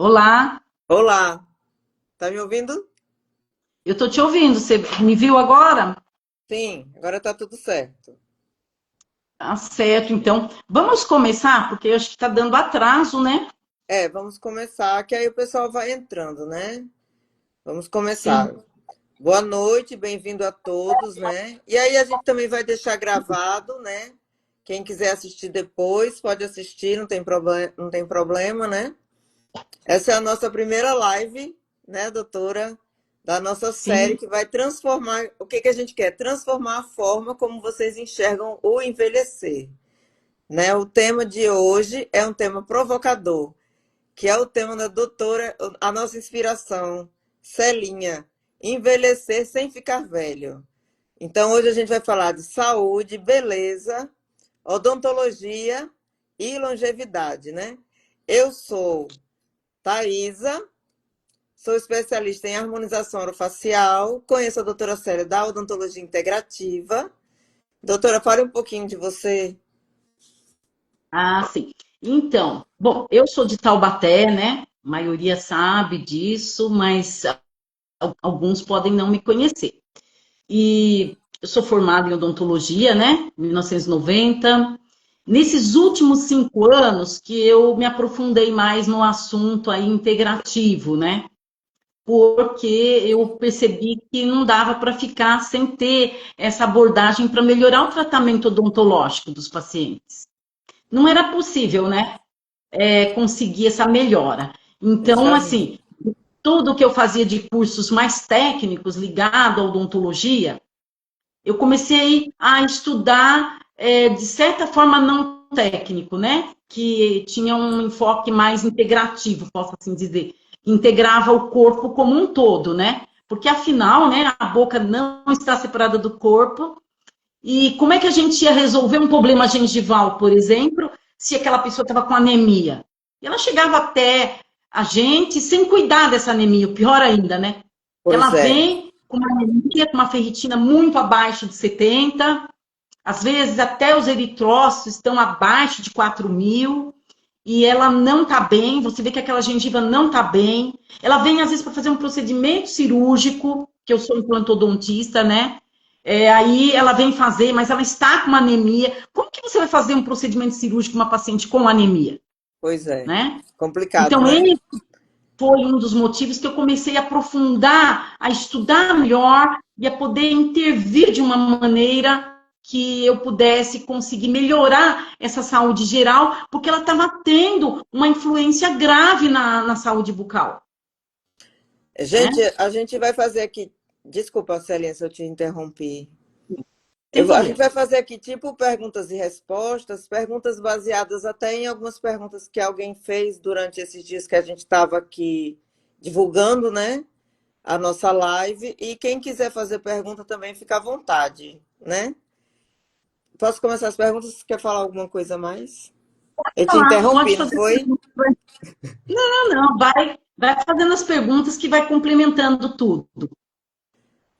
Olá, Olá, tá me ouvindo? eu tô te ouvindo. Você me viu agora? Sim, agora tá tudo certo. Tá certo, então. Vamos começar, porque eu acho que tá dando atraso, né? Vamos começar, que aí o pessoal vai entrando, né? Vamos começar. Sim. Boa noite, bem-vindo a todos, né? E aí a gente também vai deixar gravado, né? Quem quiser assistir depois, pode assistir, não tem problema, né? Essa é a nossa primeira live, né, doutora? Da nossa série Sim. que vai transformar. O que que a gente quer? Transformar a forma como vocês enxergam o envelhecer. Né? O tema de hoje é um tema provocador, que é o tema da doutora, a nossa inspiração, Celinha, envelhecer sem ficar velho. Então, hoje a gente vai falar de saúde, beleza, odontologia e longevidade, né? Eu sou Thaisa, sou especialista em harmonização orofacial, conheço a doutora Célia da odontologia integrativa. Doutora, fale um pouquinho de você. Ah, sim. Então, bom, eu sou de Taubaté, né? A maioria sabe disso, mas alguns podem não me conhecer. E eu sou formada em odontologia, né? 1990. Nesses últimos 5 anos que eu me aprofundei mais no assunto aí integrativo, né? Porque eu percebi que não dava para ficar sem ter essa abordagem para melhorar o tratamento odontológico dos pacientes. Não era possível, né, conseguir essa melhora. Então, Justamente. assim, tudo que eu fazia de cursos mais técnicos ligado à odontologia, eu comecei a estudar de certa forma não técnico, né? Que tinha um enfoque mais integrativo, posso assim dizer, integrava o corpo como um todo, né? Porque afinal, né, a boca não está separada do corpo. E como é que a gente ia resolver um problema gengival, por exemplo, se aquela pessoa estava com anemia? E ela chegava até a gente sem cuidar dessa anemia, o pior ainda, né? Ela Pois é. vem com uma anemia, com uma ferritina muito abaixo de 70, às vezes até os eritrócitos estão abaixo de 4.000, e ela não está bem, você vê que aquela gengiva não está bem. Ela vem, às vezes, para fazer um procedimento cirúrgico, que eu sou implantodontista, né? Aí ela vem fazer, mas ela está com uma anemia. Como que você vai fazer um procedimento cirúrgico com uma paciente com anemia, Pois é. né? Complicado, Então, né? esse foi um dos motivos que eu comecei a aprofundar, a estudar melhor e a poder intervir de uma maneira que eu pudesse conseguir melhorar essa saúde geral, porque ela estava tendo uma influência grave na saúde bucal, Gente, né? a gente vai fazer aqui. Desculpa, Celinha, se eu te interrompi. Sem A gente problema. vai fazer aqui tipo perguntas e respostas, perguntas baseadas até em algumas perguntas que alguém fez durante esses dias que a gente estava aqui divulgando, né? A nossa live. E quem quiser fazer pergunta também fica à vontade, né? Posso começar as perguntas? Quer falar alguma coisa a mais? Eu te Pode interrompi, não fazer foi? perguntas. Não, não, vai fazendo as perguntas que vai complementando tudo.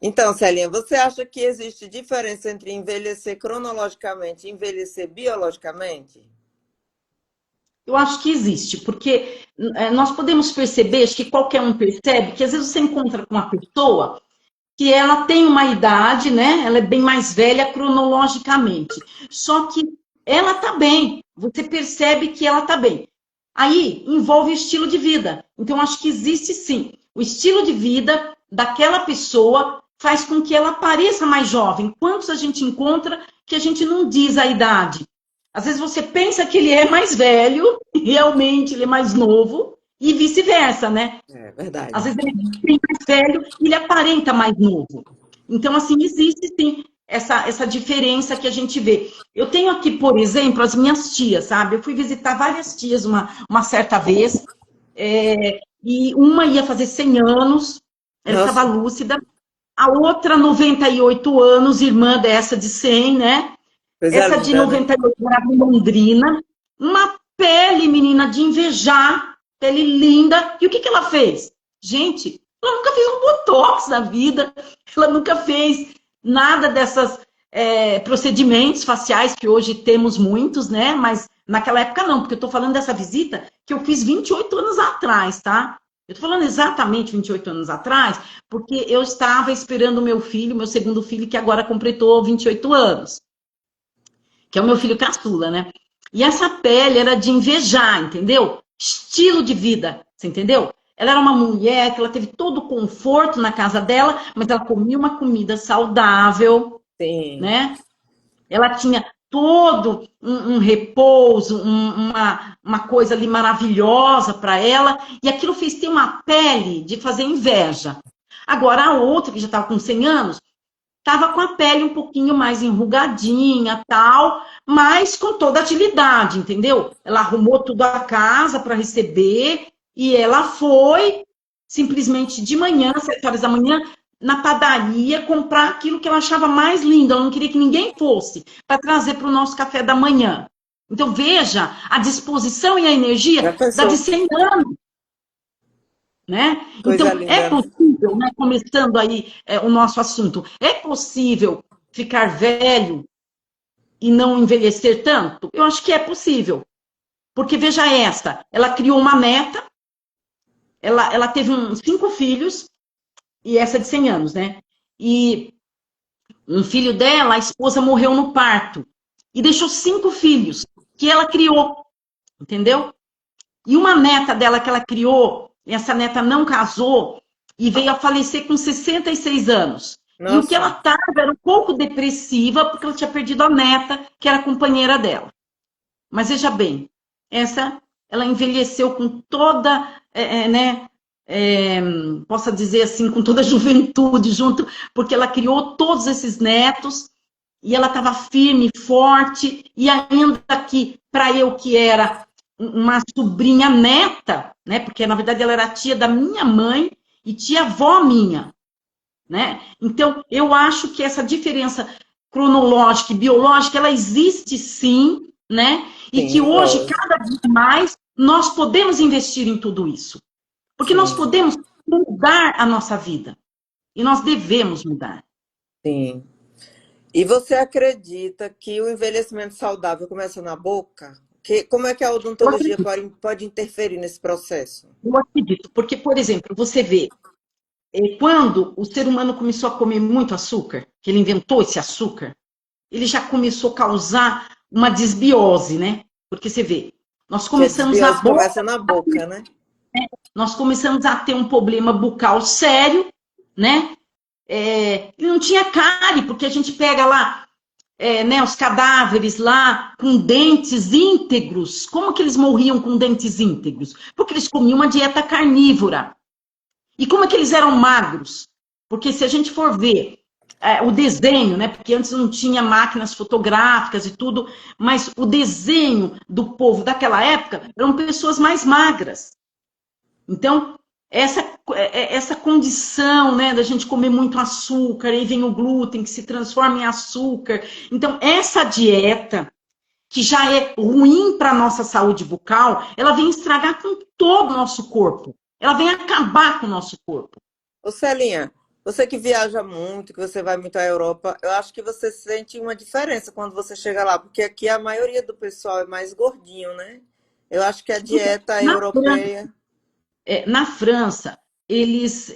Então, Celinha, você acha que existe diferença entre envelhecer cronologicamente e envelhecer biologicamente? Eu acho que existe, porque nós podemos perceber, acho que qualquer um percebe, que às vezes você encontra com uma pessoa que ela tem uma idade, né? Ela é bem mais velha cronologicamente. Só que ela tá bem. Você percebe que ela tá bem. Aí envolve o estilo de vida. Então, acho que existe sim. O estilo de vida daquela pessoa faz com que ela pareça mais jovem. Quantos a gente encontra que a gente não diz a idade? Às vezes você pensa que ele é mais velho, realmente ele é mais novo, e vice-versa, né? É Às verdade. vezes ele é bem mais velho e ele aparenta mais novo. Então, assim, existe sim essa diferença que a gente vê. Eu tenho aqui, por exemplo, as minhas tias, sabe? Eu fui visitar várias tias uma certa vez, e uma ia fazer 100 anos, ela estava Nossa, lúcida, a outra 98 anos, irmã dessa de 100, né? coisa Essa de linda, né? 98 morava em Londrina, uma pele, menina, de invejar, pele linda. E o que que ela fez? Gente, ela nunca fez um botox na vida, ela nunca fez nada dessas procedimentos faciais, que hoje temos muitos, né? Mas Naquela época não, porque eu tô falando dessa visita que eu fiz 28 anos atrás, tá? Eu tô falando exatamente 28 anos atrás, porque eu estava esperando o meu filho, meu segundo filho, que agora completou 28 anos, que é o meu filho caçula, né? E essa pele era de invejar, entendeu? Estilo de vida, você entendeu? Ela era uma mulher que ela teve todo o conforto na casa dela, mas ela comia uma comida saudável, Sim. né? Ela tinha todo um repouso, uma coisa ali maravilhosa para ela, e aquilo fez ter uma pele de fazer inveja. Agora, a outra, que já estava com 100 anos, estava com a pele um pouquinho mais enrugadinha, tal, mas com toda a agilidade, entendeu? Ela arrumou tudo a casa para receber e ela foi simplesmente de manhã, 7 horas da manhã, na padaria comprar aquilo que ela achava mais lindo. Ela não queria que ninguém fosse para trazer para o nosso café da manhã. Então veja a disposição e a Já energia da de pensou? 100 anos, né? Coisa Então, é linda, né? possível, né, começando aí o nosso assunto, é possível ficar velho e não envelhecer tanto? Eu acho que é possível. Porque veja essa, ela criou uma meta, ela teve 5 filhos, e essa de 100 anos, né? E um filho dela, a esposa morreu no parto. E deixou 5 filhos, que ela criou, entendeu? E uma neta dela que ela criou, essa neta não casou e veio a falecer com 66 anos. E o que ela Nossa, estava era um pouco depressiva, porque ela tinha perdido a neta, que era a companheira dela. Mas veja bem, ela envelheceu com toda, né, possa dizer assim, com toda a juventude junto, porque ela criou todos esses netos e ela estava firme, forte, e ainda que, para eu que era uma sobrinha neta, né? Porque na verdade ela era tia da minha mãe e tia-avó minha, né? Então eu acho que essa diferença cronológica e biológica ela existe sim, né? E que sim, hoje lógico. cada vez mais nós podemos investir em tudo isso, porque nós Sim, podemos mudar a nossa vida e nós devemos mudar. sim. E você acredita que o envelhecimento saudável começa na boca? Como é que a Eu odontologia acredito, pode interferir nesse processo? eu acredito, porque, por exemplo, você vê, quando o ser humano começou a comer muito açúcar, que ele inventou esse açúcar, ele já começou a causar uma desbiose, né? Porque você vê, nós Que a começamos a desbiose boca, começa na boca, né? nós começamos a ter um problema bucal sério, né? E não tinha cárie, porque a gente pega lá, né, os cadáveres lá com dentes íntegros. Como que eles morriam com dentes íntegros? Porque eles comiam uma dieta carnívora. E como é que eles eram magros? Porque se a gente for ver o desenho, né? Porque antes não tinha máquinas fotográficas e tudo, mas o desenho do povo daquela época eram pessoas mais magras. Então, essa condição, né, da gente comer muito açúcar, aí vem o glúten que se transforma em açúcar. Então, essa dieta, que já é ruim para a nossa saúde bucal, ela vem estragar com todo o nosso corpo. Ela vem acabar com o nosso corpo. Ô Celinha, você que viaja muito, que você vai muito à Europa, eu acho que você sente uma diferença quando você chega lá, porque aqui a maioria do pessoal é mais gordinho, né? Eu acho que a Então, dieta europeia. Na França, eles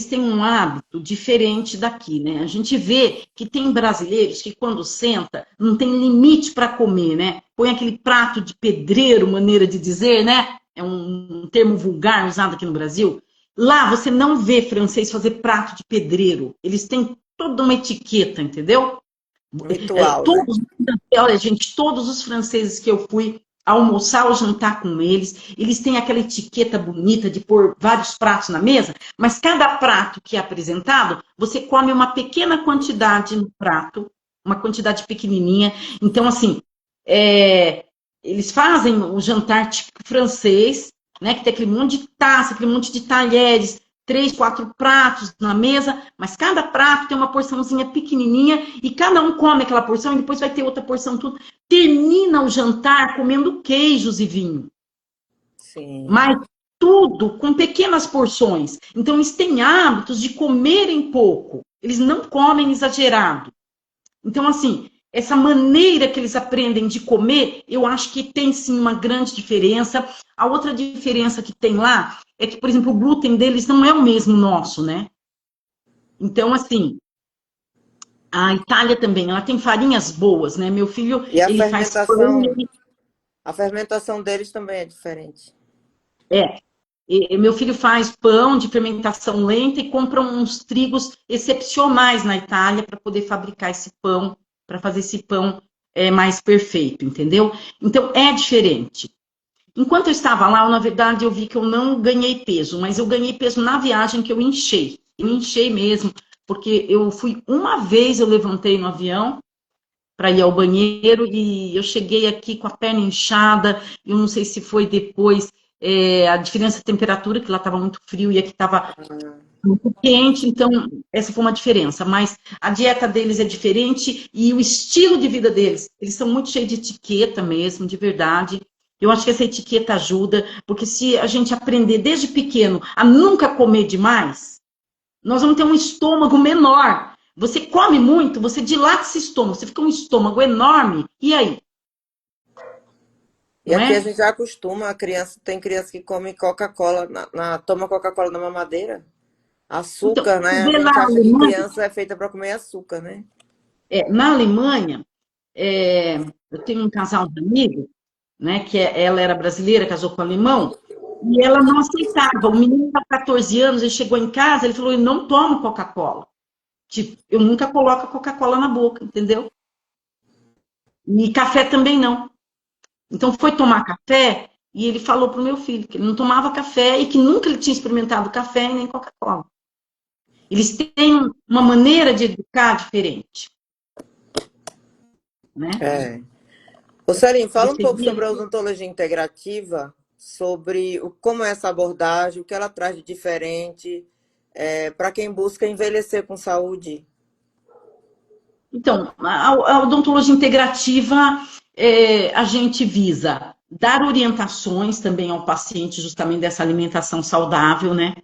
têm um hábito diferente daqui, né? A gente vê que tem brasileiros que, quando senta, não tem limite para comer, né? Põe aquele prato de pedreiro, maneira de dizer, né? É um termo vulgar usado aqui no Brasil. Lá você não vê francês fazer prato de pedreiro. Eles têm toda uma etiqueta, entendeu? Ritual, né? Todos, olha, gente, todos os franceses que eu fui almoçar ou jantar com eles, eles têm aquela etiqueta bonita de pôr vários pratos na mesa, mas cada prato que é apresentado, você come uma pequena quantidade no prato, uma quantidade pequenininha. Então, assim, eles fazem o jantar típico francês, né, que tem aquele monte de taça, aquele monte de talheres, 3, 4 pratos na mesa, mas cada prato tem uma porçãozinha pequenininha e cada um come aquela porção e depois vai ter outra porção tudo. Termina o jantar comendo queijos e vinho, Sim. mas tudo com pequenas porções. Então eles têm hábitos de comerem pouco, eles não comem exagerado. Então assim, essa maneira que eles aprendem de comer, eu acho que tem sim uma grande diferença. A outra diferença que tem lá é que, por exemplo, o glúten deles não é o mesmo nosso, né? Então, assim, a Itália também, ela tem farinhas boas, né? Meu filho, E ele faz pão, a fermentação deles também é diferente. é, meu filho faz pão de fermentação lenta e compra uns trigos excepcionais na Itália para poder fabricar esse pão, para fazer esse pão mais perfeito, entendeu? Então, é diferente. Enquanto eu estava lá, na verdade, eu vi que eu não ganhei peso, mas eu ganhei peso na viagem que eu enchei. Eu enchei mesmo, porque eu fui uma vez, eu levantei no avião para ir ao banheiro e eu cheguei aqui com a perna inchada. Eu não sei se foi depois a diferença de temperatura, que lá estava muito frio e aqui estava muito quente, então essa foi uma diferença. Mas a dieta deles é diferente e o estilo de vida deles, eles são muito cheios de etiqueta mesmo, de verdade. Eu acho que essa etiqueta ajuda, porque se a gente aprender desde pequeno a nunca comer demais, nós vamos ter um estômago menor. Você come muito, você dilata esse estômago, você fica um estômago enorme, e aí? E Não aqui a é? gente já acostuma, a criança, tem criança que come Coca-Cola, toma Coca-Cola na mamadeira. Então, Açúcar, você né? A vê lá gente a acha que Alemanha, criança é feita para comer açúcar, né? na Alemanha, eu tenho um casal de amigos, né, que ela era brasileira, casou com um alemão, e ela não aceitava. O menino com 14 anos, ele chegou em casa, ele falou, eu não tomo Coca-Cola. Tipo, eu nunca coloco Coca-Cola na boca, entendeu? E café também não. Então foi tomar café e ele falou pro meu filho que ele não tomava café e que nunca ele tinha experimentado café e nem Coca-Cola. Eles têm uma maneira de educar diferente, né? É. Ô, Celinho, fala um Você pouco sobre vê? a odontologia integrativa, sobre como é essa abordagem, o que ela traz de diferente, para quem busca envelhecer com saúde. Então, a odontologia integrativa, a gente visa dar orientações também ao paciente, justamente dessa alimentação saudável, né?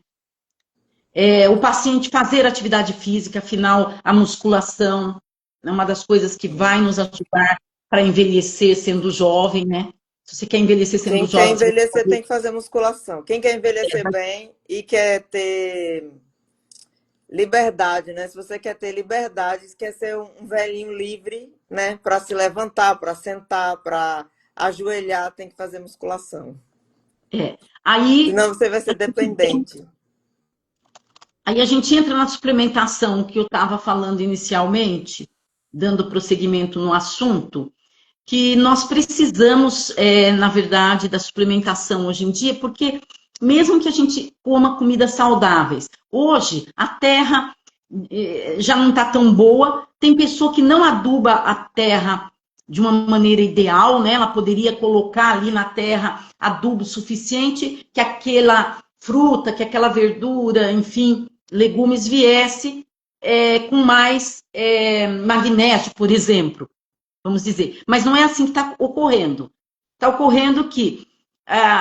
O paciente fazer atividade física, afinal, a musculação é uma das coisas que vai nos ajudar para envelhecer sendo jovem, né? Se você quer envelhecer sendo Quem quer jovem, você vai envelhecer fazer. tem que fazer musculação. Quem quer envelhecer bem e quer ter liberdade, né? Se você quer ter liberdade, quer ser um velhinho livre, né? Para se levantar, para sentar, para ajoelhar, tem que fazer musculação. Aí, Senão você vai ser dependente. aí a gente entra na suplementação que eu estava falando inicialmente, dando prosseguimento no assunto, que nós precisamos, na verdade, da suplementação hoje em dia, porque mesmo que a gente coma comidas saudáveis, hoje a terra já não está tão boa, tem pessoa que não aduba a terra de uma maneira ideal, né? Ela poderia colocar ali na terra adubo suficiente que aquela fruta, que aquela verdura, enfim, legumes viesse com mais magnésio, por exemplo, vamos dizer. Mas não é assim que está ocorrendo. Está ocorrendo que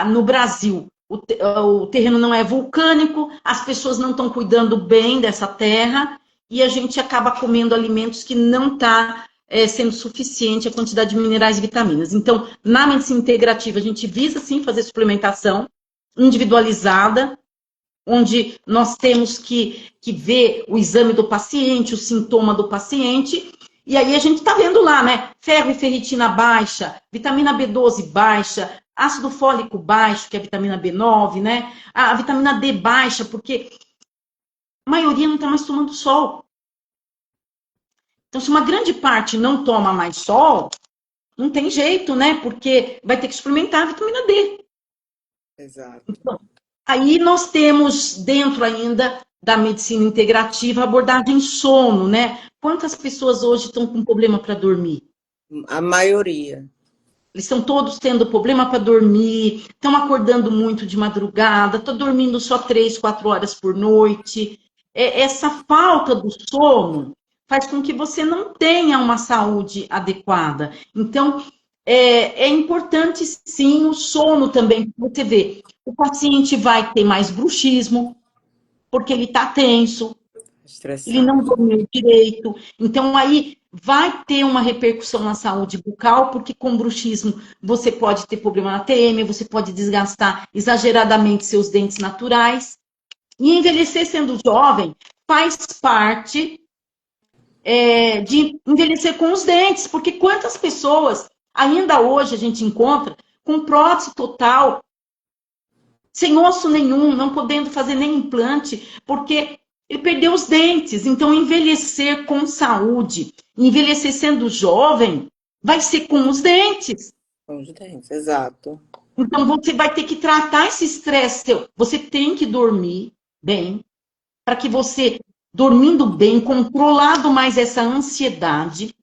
no Brasil o terreno não é vulcânico, as pessoas não estão cuidando bem dessa terra e a gente acaba comendo alimentos que não está sendo suficiente a quantidade de minerais e vitaminas. Então, na medicina integrativa, a gente visa sim fazer suplementação individualizada, onde nós temos que ver o exame do paciente, o sintoma do paciente, e aí a gente está vendo lá, né? Ferro e ferritina baixa, vitamina B12 baixa, ácido fólico baixo, que é a vitamina B9, né? A vitamina D baixa, porque a maioria não está mais tomando sol. Então, se uma grande parte não toma mais sol, não tem jeito, né? Porque vai ter que suplementar a vitamina D. Exato. Aí nós temos dentro ainda da medicina integrativa a abordagem sono, né? Quantas pessoas hoje estão com problema para dormir? A maioria. Eles estão todos tendo problema para dormir, estão acordando muito de madrugada, estão dormindo só 3, 4 horas por noite. Essa falta do sono faz com que você não tenha uma saúde adequada. Então, é importante sim o sono também. Você vê, o paciente vai ter mais bruxismo, porque ele está tenso, ele Estressado. não dormiu direito. Então, aí vai ter uma repercussão na saúde bucal, porque com bruxismo você pode ter problema na TM, você pode desgastar exageradamente seus dentes naturais. E envelhecer sendo jovem faz parte de envelhecer com os dentes, porque quantas pessoas ainda hoje a gente encontra com prótese total, sem osso nenhum, não podendo fazer nem implante, porque ele perdeu os dentes. Então, envelhecer com saúde, envelhecer sendo jovem, vai ser com os dentes. Com os dentes, exato. Então, você vai ter que tratar esse estresse seu. Você tem que dormir bem, para que você, dormindo bem, controlado mais essa ansiedade.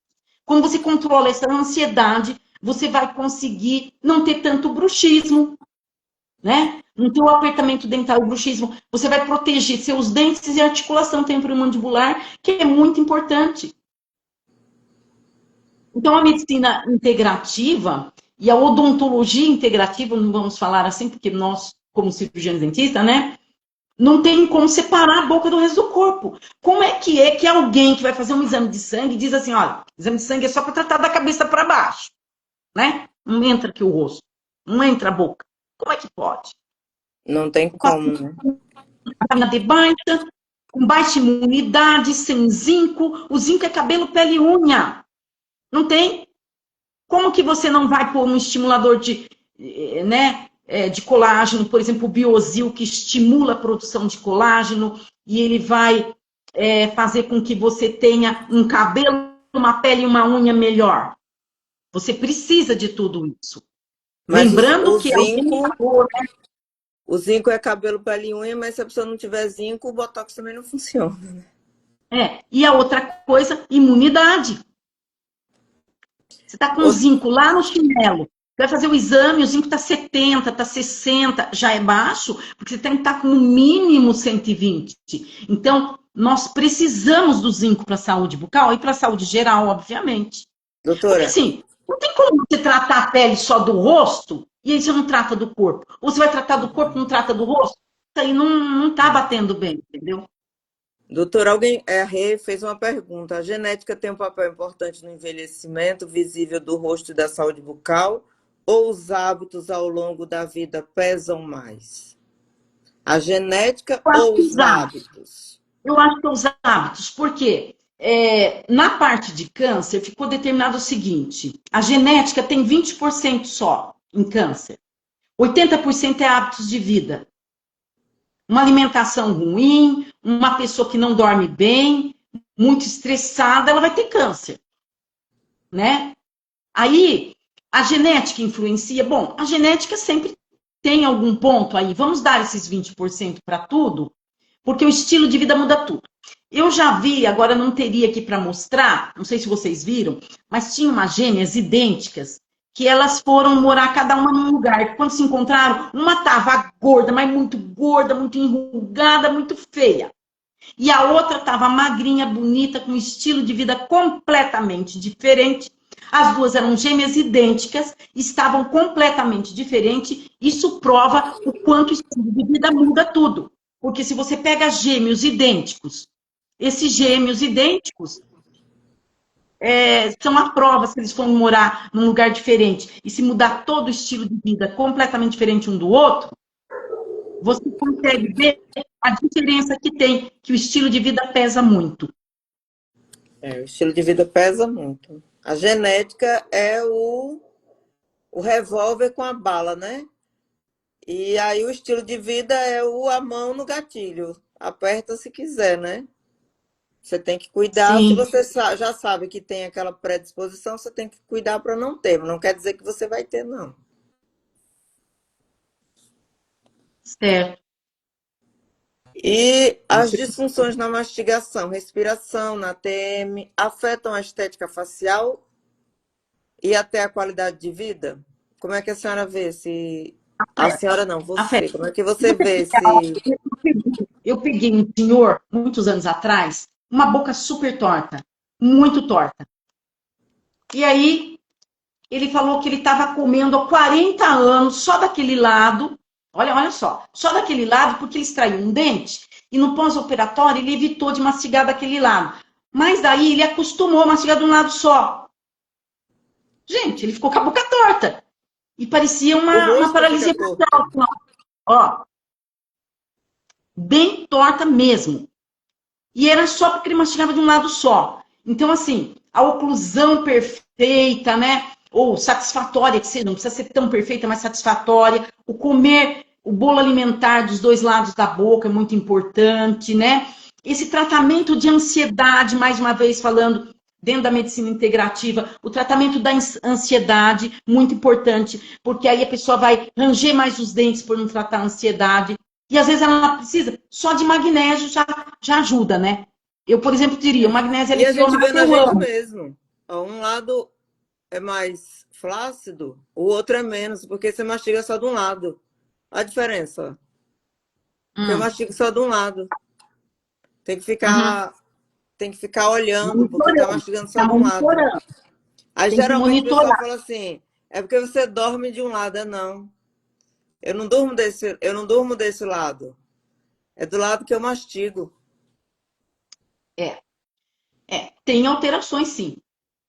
Quando você controla essa ansiedade, você vai conseguir não ter tanto bruxismo, né? Não ter o apertamento dental e o bruxismo. Você vai proteger seus dentes e articulação temporomandibular, que é muito importante. Então, a medicina integrativa e a odontologia integrativa, não vamos falar assim, porque nós, como cirurgiões dentistas, né? Não tem como separar a boca do resto do corpo. Como é que alguém que vai fazer um exame de sangue diz assim, olha, exame de sangue é só para tratar da cabeça para baixo, né? Não entra aqui o rosto, não entra a boca. Como é que pode? Não tem como, né? Vitamina D baixa, com baixa imunidade, sem zinco. O zinco é cabelo, pele e unha. Não tem? Como que você não vai pôr um estimulador de colágeno, por exemplo, o Biosil, que estimula a produção de colágeno, e ele vai fazer com que você tenha um cabelo, uma pele e uma unha melhor. Você precisa de tudo isso. Mas Lembrando o que alguém zinco, falou, né? o zinco é cabelo, pele e unha, mas se a pessoa não tiver zinco, o botox também não funciona. E a outra coisa, imunidade. Você está com zinco lá no chinelo, vai fazer o exame, o zinco está 70, está 60, já é baixo, porque você tem que estar com no mínimo 120. Então, nós precisamos do zinco para a saúde bucal e para a saúde geral, obviamente. Doutora. Porque assim, não tem como você tratar a pele só do rosto e aí você não trata do corpo. Ou você vai tratar do corpo e não trata do rosto. Isso aí não está batendo bem, entendeu? Doutora, a Rê fez uma pergunta. A genética tem um papel importante no envelhecimento visível do rosto e da saúde bucal? Ou os hábitos ao longo da vida pesam mais? A genética ou os hábitos? Eu acho que os hábitos, porque na parte de câncer ficou determinado o seguinte: a genética tem 20% só em câncer, 80% é hábitos de vida. Uma alimentação ruim, uma pessoa que não dorme bem, muito estressada, ela vai ter câncer, né? Aí, a genética influencia? Bom, a genética sempre tem algum ponto aí. Vamos dar esses 20% para tudo, porque o estilo de vida muda tudo. Eu já vi, agora não teria aqui para mostrar, não sei se vocês viram, mas tinha umas gêmeas idênticas que elas foram morar cada uma num lugar. Quando se encontraram, uma estava gorda, mas muito gorda, muito enrugada, muito feia. E a outra estava magrinha, bonita, com um estilo de vida completamente diferente. As duas eram gêmeas idênticas, estavam completamente diferentes. Isso prova o quanto o estilo de vida muda tudo. Porque se você pega gêmeos idênticos, esses gêmeos idênticos são a prova se eles forem morar num lugar diferente. E se mudar todo o estilo de vida completamente diferente um do outro, você consegue ver a diferença que tem, que o estilo de vida pesa muito. O estilo de vida pesa muito. A genética é o revólver com a bala, né? E aí o estilo de vida é a mão no gatilho. Aperta se quiser, né? Você tem que cuidar. Sim. Se você já sabe que tem aquela predisposição, você tem que cuidar para não ter. Não quer dizer que você vai ter, não. Certo. E as disfunções na mastigação, respiração, na TM, afetam a estética facial e até a qualidade de vida? Como é que a senhora vê se... A senhora não, você. Como é que você vê se... Eu peguei um senhor, muitos anos atrás, uma boca super torta, muito torta. E aí, ele falou que ele estava comendo há 40 anos só daquele lado. Olha só daquele lado, porque ele extraiu um dente e no pós-operatório ele evitou de mastigar daquele lado. Mas daí ele acostumou a mastigar de um lado só. Gente, ele ficou com a boca torta. E parecia O uma rosto fica paralisia torto. facial. Ó, bem torta mesmo. E era só porque ele mastigava de um lado só. Então, assim, a oclusão perfeita, né? Ou satisfatória, que seja, não precisa ser tão perfeita, mas satisfatória. O comer o bolo alimentar dos dois lados da boca é muito importante, né? Esse tratamento de ansiedade, mais uma vez falando, dentro da medicina integrativa, o tratamento da ansiedade, muito importante, porque aí a pessoa vai ranger mais os dentes por não tratar a ansiedade. E às vezes ela precisa só de magnésio, já ajuda, né? Eu, por exemplo, diria, o magnésio E a gente vê L-cromato na eu gente amo. mesmo. Ó, um lado é mais flácido, o outro é menos, porque você mastiga só de um lado. A diferença, ó. Porque eu Hum, mastigo só de um lado. Tem que uhum. ficar, tem que ficar olhando, porque tá Monitorando, mastigando só tá de um lado. monitorando, Aí tem que geralmente o pessoal monitorar. fala assim, é porque você dorme de um lado, é não. Eu não durmo desse lado. É do lado que eu mastigo. É, tem alterações, sim.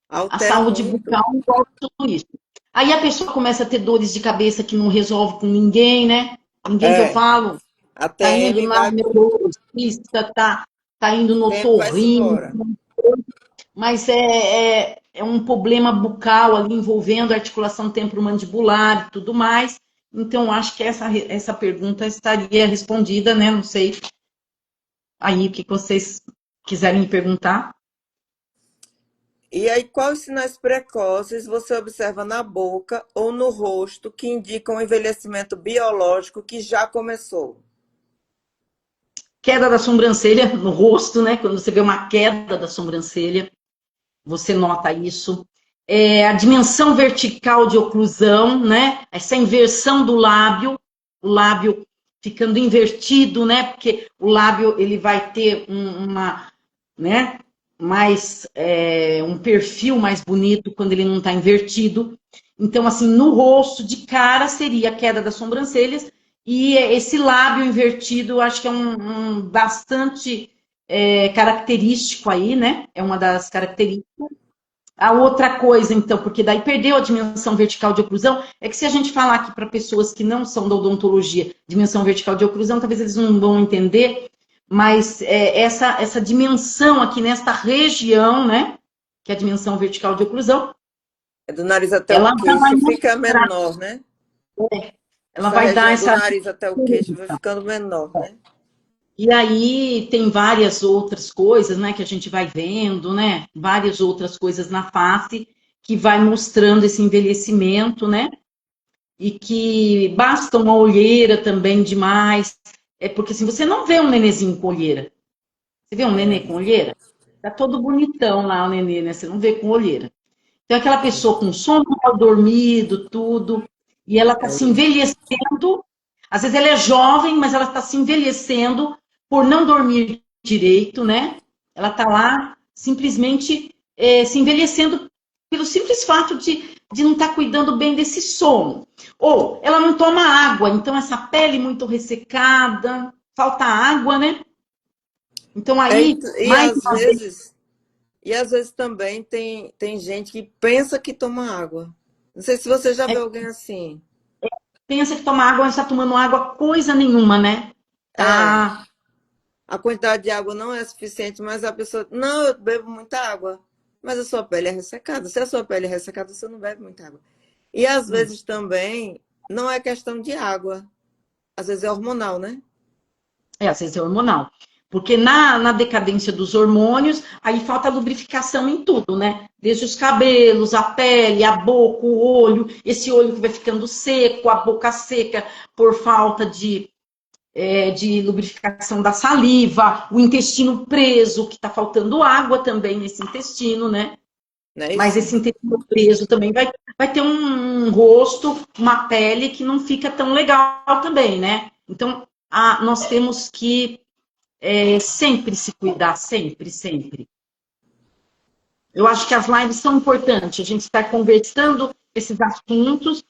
A Altera saúde muito. bucal envolve tudo isso. Aí a pessoa começa a ter dores de cabeça que não resolve com ninguém, né? Ninguém que eu É, falo, a tá indo TM na vai, neurologista, tá indo no sempre vai-se otorrino, embora. mas é um problema bucal ali envolvendo a articulação temporomandibular e tudo mais. Então, acho que essa pergunta estaria respondida, né? Não sei aí o que vocês quiserem me perguntar. E aí, quais sinais precoces você observa na boca ou no rosto que indicam o envelhecimento biológico que já começou? Queda da sobrancelha no rosto, né? Quando você vê uma queda da sobrancelha, você nota isso. A dimensão vertical de oclusão, né? Essa inversão do lábio, o lábio ficando invertido, né? Porque o lábio ele vai ter né? Mais um perfil mais bonito quando ele não está invertido. Então, assim, no rosto, de cara, seria a queda das sobrancelhas e esse lábio invertido, acho que é bastante característico aí, né? É uma das características. A outra coisa, então, porque daí perdeu a dimensão vertical de oclusão, é que se a gente falar aqui para pessoas que não são da odontologia, dimensão vertical de oclusão, talvez eles não vão entender, mas essa dimensão aqui nesta região, né, que é a dimensão vertical de oclusão, É do nariz até o ela já vai queixo, fica mostrar, menor, né? ela Essa vai dar região do essa. nariz até o queixo vai ficando menor, né? E aí tem várias outras coisas, né, que a gente vai vendo, né, várias outras coisas na face que vai mostrando esse envelhecimento, né, e que basta uma olheira também demais. É porque assim, você não vê um nenezinho com olheira. Você vê um nenê É, com olheira? Tá todo bonitão lá o nenê, né? Você não vê com olheira. Então, aquela pessoa com sono mal dormido, tudo, e ela tá se é. envelhecendo. Às vezes ela é jovem, mas ela está se envelhecendo por não dormir direito, né? Ela tá lá simplesmente se envelhecendo pelo simples fato de não estar cuidando bem desse sono. Ou ela não toma água, então essa pele muito ressecada, falta água, né? Então É, aí, e mais às uma vez, vezes, e às vezes também tem gente que pensa que toma água. Não sei se você já viu alguém assim. pensa que toma água, mas está tomando água coisa nenhuma, né? É, Tá. a quantidade de água não é suficiente, mas a pessoa, não, eu bebo muita água. Mas a sua pele é ressecada. Se a sua pele é ressecada, você não bebe muita água. E às vezes também não é questão de água. Às vezes é hormonal, né? Às vezes é hormonal. Porque na decadência dos hormônios, aí falta lubrificação em tudo, né? Desde os cabelos, a pele, a boca, o olho, esse olho que vai ficando seco, a boca seca por falta de lubrificação da saliva, o intestino preso, que está faltando água também nesse intestino, né? Não é Mas isso? esse intestino preso também vai ter um rosto, uma pele que não fica tão legal também, né? Então, nós temos que sempre se cuidar, sempre, sempre. Eu acho que as lives são importantes, a gente está conversando esses assuntos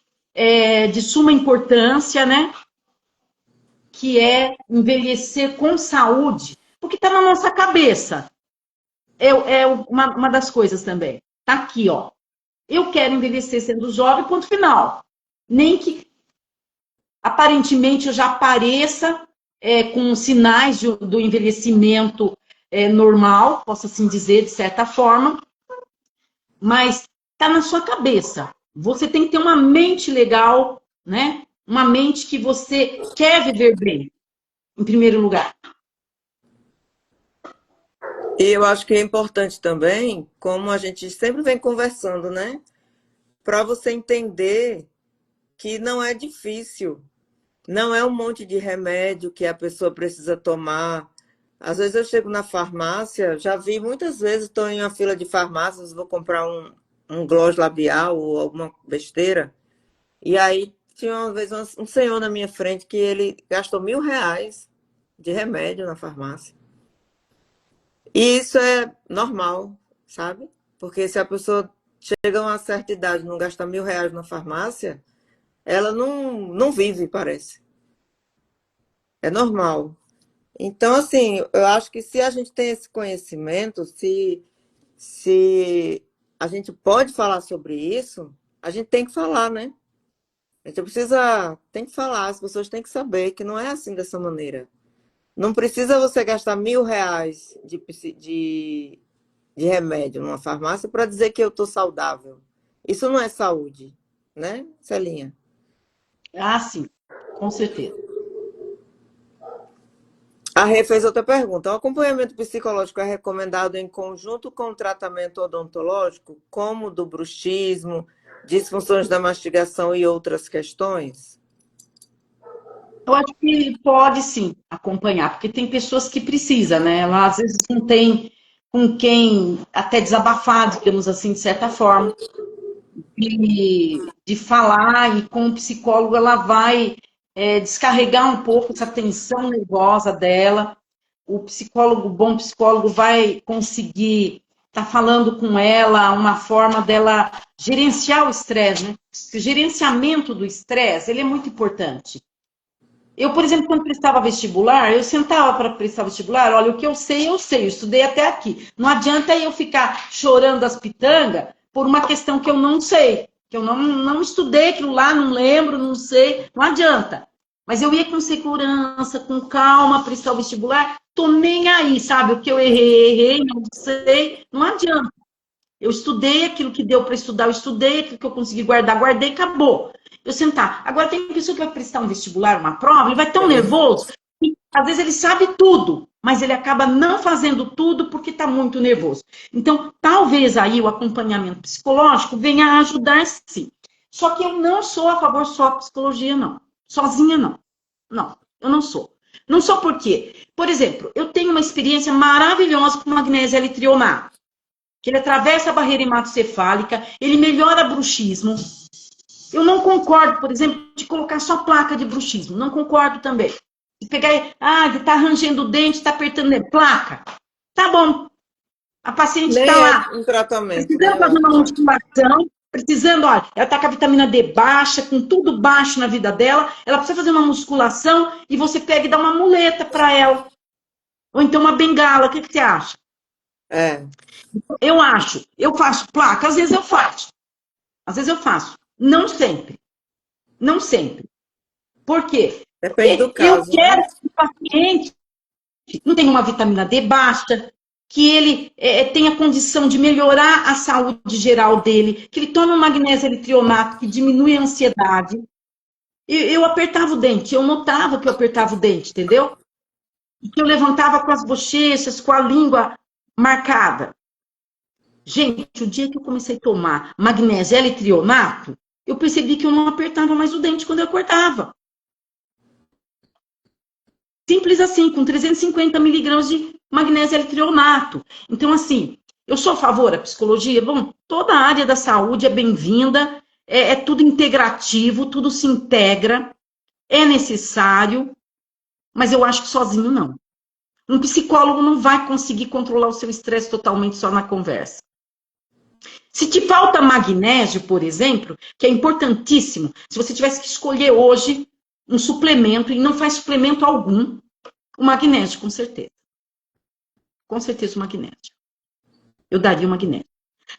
de suma importância, né? Que é envelhecer com saúde, porque está na nossa cabeça. uma das coisas também. Tá aqui, ó. Eu quero envelhecer sendo jovem, ponto final. Nem que aparentemente eu já apareça com sinais do envelhecimento normal, posso assim dizer, de certa forma, mas tá na sua cabeça. Você tem que ter uma mente legal, né? Uma mente que você quer viver bem, em primeiro lugar. E eu acho que é importante também, como a gente sempre vem conversando, né? Para você entender que não é difícil, não é um monte de remédio que a pessoa precisa tomar. Às vezes eu chego na farmácia, já vi muitas vezes, estou em uma fila de farmácias, vou comprar um gloss labial ou alguma besteira, e aí tinha uma vez um senhor na minha frente que ele gastou R$ 1.000 de remédio na farmácia. E isso é normal, sabe? Porque se a pessoa chega a uma certa idade e não gasta R$ 1.000 na farmácia, ela não vive, parece. É normal. Então, assim, eu acho que se a gente tem esse conhecimento, se a gente pode falar sobre isso, a gente tem que falar, né? A gente tem que falar, as pessoas têm que saber que não é assim dessa maneira. Não precisa você gastar R$ 1.000 de remédio numa farmácia para dizer que eu estou saudável. Isso não é saúde, né, Celinha? Ah, sim, com certeza. A Rê fez outra pergunta. O acompanhamento psicológico é recomendado em conjunto com o tratamento odontológico, como o do bruxismo, disfunções da mastigação e outras questões? Eu acho que pode sim acompanhar, porque tem pessoas que precisam, né? Ela às vezes não tem com quem até desabafar, digamos assim, de certa forma, de falar, e com o psicólogo ela vai descarregar um pouco essa tensão nervosa dela. O psicólogo, o bom psicólogo, vai conseguir estar falando com ela uma forma dela gerenciar o estresse, né? O gerenciamento do estresse, ele é muito importante. Eu, por exemplo, quando prestava vestibular, eu sentava para prestar vestibular, olha, o que eu sei, eu estudei até aqui. Não adianta eu ficar chorando as pitangas por uma questão que eu não sei, que eu não estudei aquilo lá, não lembro, não sei, não adianta. Mas eu ia com segurança, com calma, prestar o vestibular, tô nem aí, sabe? O que eu errei, não sei, não adianta. Eu estudei aquilo que deu para estudar, eu estudei aquilo que eu consegui guardar, guardei, acabou. Eu sentar. Agora tem pessoa que vai prestar um vestibular, uma prova, ele vai tão nervoso, que às vezes ele sabe tudo, mas ele acaba não fazendo tudo porque está muito nervoso. Então, talvez aí o acompanhamento psicológico venha a ajudar sim. Só que eu não sou a favor só da psicologia, não. Sozinha, não. Não, eu não sou. Não sou porque, por exemplo, eu tenho uma experiência maravilhosa com magnésia L-trionato, que ele atravessa a barreira hematocefálica, ele melhora bruxismo. Eu não concordo, por exemplo, de colocar só placa de bruxismo. Não concordo também. De pegar, ele tá arranjando o dente, está apertando o dente. Placa. Tá bom. A paciente está Nem é lá, um tratamento, precisando né? Eu fazer acho uma que é. musculação, precisando, olha, ela está com a vitamina D baixa, com tudo baixo na vida dela, ela precisa fazer uma musculação e você pega e dá uma muleta para ela. Ou então uma bengala, o que você acha? É, Eu faço placa, às vezes eu faço. Às vezes eu faço. Não sempre. Não sempre. Por quê? depende do Porque eu caso, né? quero que o paciente não tenha uma vitamina D baixa, que ele tenha condição de melhorar a saúde geral dele, que ele tome um magnésio L-trionato, que diminui a ansiedade. Eu apertava o dente, eu notava que eu apertava o dente, entendeu? E que eu levantava com as bochechas, com a língua marcada. Gente, o dia que eu comecei a tomar magnésio L-trionato, eu percebi que eu não apertava mais o dente quando eu acordava. Simples assim, com 350 miligramas de magnésio L-trionato. Então, assim, eu sou a favor da psicologia? Bom, toda a área da saúde é bem-vinda, é tudo integrativo, tudo se integra, é necessário, mas eu acho que sozinho não. Um psicólogo não vai conseguir controlar o seu estresse totalmente só na conversa. Se te falta magnésio, por exemplo, que é importantíssimo, se você tivesse que escolher hoje um suplemento, e não faz suplemento algum, o magnésio, com certeza. Com certeza o magnésio. eu daria o magnésio.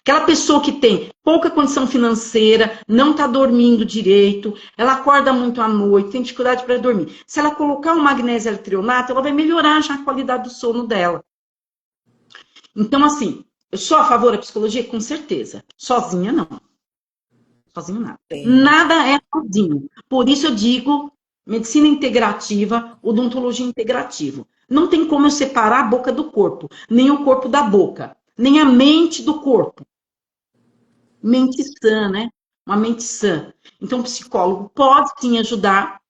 Aquela pessoa que tem pouca condição financeira, não está dormindo direito, ela acorda muito à noite, tem dificuldade para dormir. Se ela colocar o magnésio L-trionato, ela vai melhorar já a qualidade do sono dela. Então, assim, eu sou a favor da psicologia? Com certeza. Sozinha, não. Sozinho, nada. Sim. Nada é sozinho. Por isso eu digo medicina integrativa, odontologia integrativa. Não tem como eu separar a boca do corpo, nem o corpo da boca, nem a mente do corpo. Mente sã, né? Uma mente sã. Então, o psicólogo pode sim ajudar,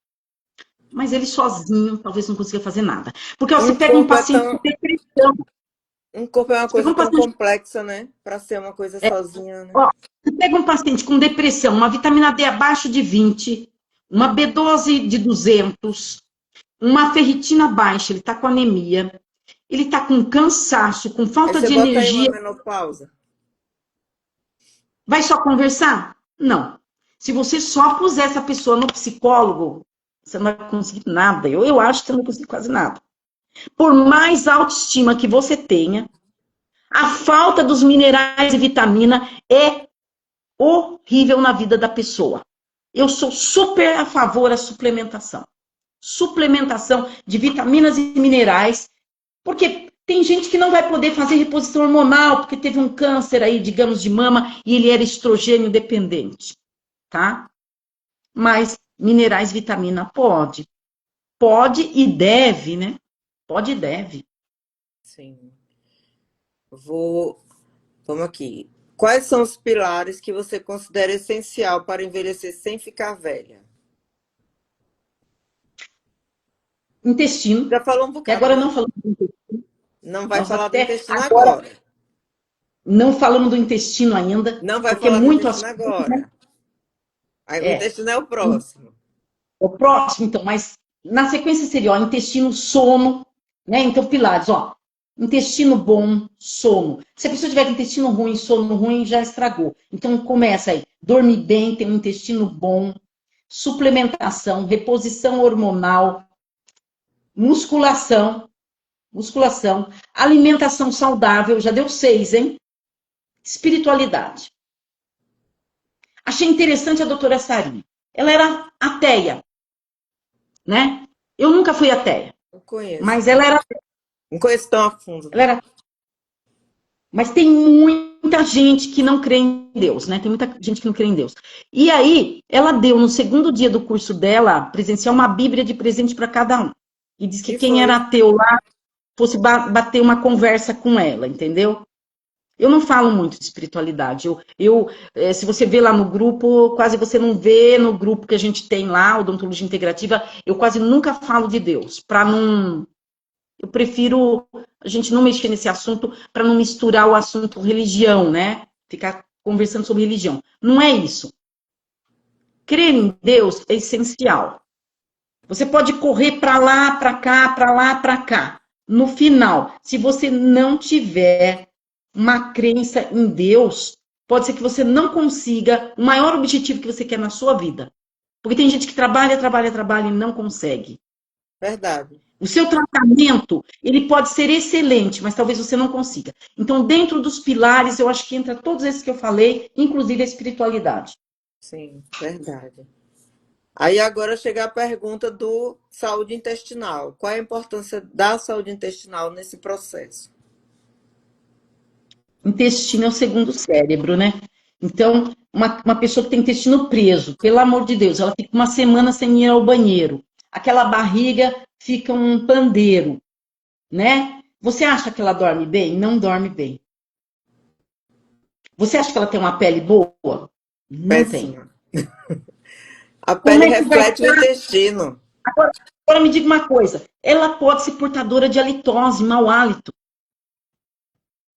mas ele sozinho talvez não consiga fazer nada. Porque ó, você Um pega um corpo é paciente com tão, depressão, um corpo é uma você pega coisa um tão paciente, complexa, né? Para ser uma coisa sozinha, né? ó, você pega um paciente com depressão, uma vitamina D abaixo de 20, uma B12 de 200, uma ferritina baixa, ele está com anemia, ele está com cansaço, com Aí falta você de bota aí uma energia. menopausa. Vai só conversar? Não. Se você só puser essa pessoa no psicólogo, você não vai conseguir nada. Eu acho que você não vai conseguir quase nada. Por mais autoestima que você tenha, a falta dos minerais e vitamina é horrível na vida da pessoa. Eu sou super a favor da suplementação. Suplementação de vitaminas e minerais, porque tem gente que não vai poder fazer reposição hormonal, porque teve um câncer aí, digamos, de mama, e ele era estrogênio dependente, tá? Mas minerais, vitamina, pode. Pode e deve, né? Pode e deve. Sim. Vou. Vamos aqui. Quais são os pilares que você considera essencial para envelhecer sem ficar velha? Intestino. Já falou um Até bocado, agora né? não falamos do intestino. Não vai Nós falar do até intestino agora agora. não falamos do intestino ainda, Não vai porque é falar do muito intestino assunto, né? agora. Aí, o É. intestino é o próximo. O próximo, então, mas na sequência seria, ó, intestino, sono, né? Então, pilares, ó. Intestino bom, sono. Se a pessoa tiver com intestino ruim, sono ruim, já estragou. Então, começa aí. Dormir bem, ter um intestino bom, suplementação, reposição hormonal, musculação, musculação, alimentação saudável, já deu 6, hein? Espiritualidade. Achei interessante a doutora Sarinha. Ela era ateia, né? Eu nunca fui ateia, Não conheço. mas ela era, Não conheço tão a fundo, ela não. era. Mas tem muita gente que não crê em Deus, né? Tem muita gente que não crê em Deus. E aí, ela deu no segundo dia do curso dela, presencial, uma Bíblia de presente para cada um. E disse que Que quem era foi? ateu lá fosse bater uma conversa com ela, entendeu? Eu não falo muito de espiritualidade. Se você vê lá no grupo, quase você não vê no grupo que a gente tem lá, Odontologia Integrativa, eu quase nunca falo de Deus, para não. Eu prefiro a gente não mexer nesse assunto para não misturar o assunto religião, né? Ficar conversando sobre religião. Não é isso. Crer em Deus é essencial. Você pode correr para lá, para cá, para lá, para cá. No final, se você não tiver uma crença em Deus, pode ser que você não consiga o maior objetivo que você quer na sua vida. Porque tem gente que trabalha, trabalha, trabalha e não consegue. Verdade. O seu tratamento, ele pode ser excelente, mas talvez você não consiga. Então, dentro dos pilares, eu acho que entra todos esses que eu falei, inclusive a espiritualidade. Sim, verdade. Aí agora chega a pergunta do saúde intestinal. Qual é a importância da saúde intestinal nesse processo? Intestino é o segundo cérebro, né? Então, uma pessoa que tem intestino preso, pelo amor de Deus, ela fica uma semana sem ir ao banheiro. Aquela barriga fica um pandeiro, né? Você acha que ela dorme bem? Não dorme bem. Você acha que ela tem uma pele boa? Não tem. Péssima. A Como pele é que vai reflete o estar? intestino. Agora me diga uma coisa, ela pode ser portadora de halitose, mau hálito.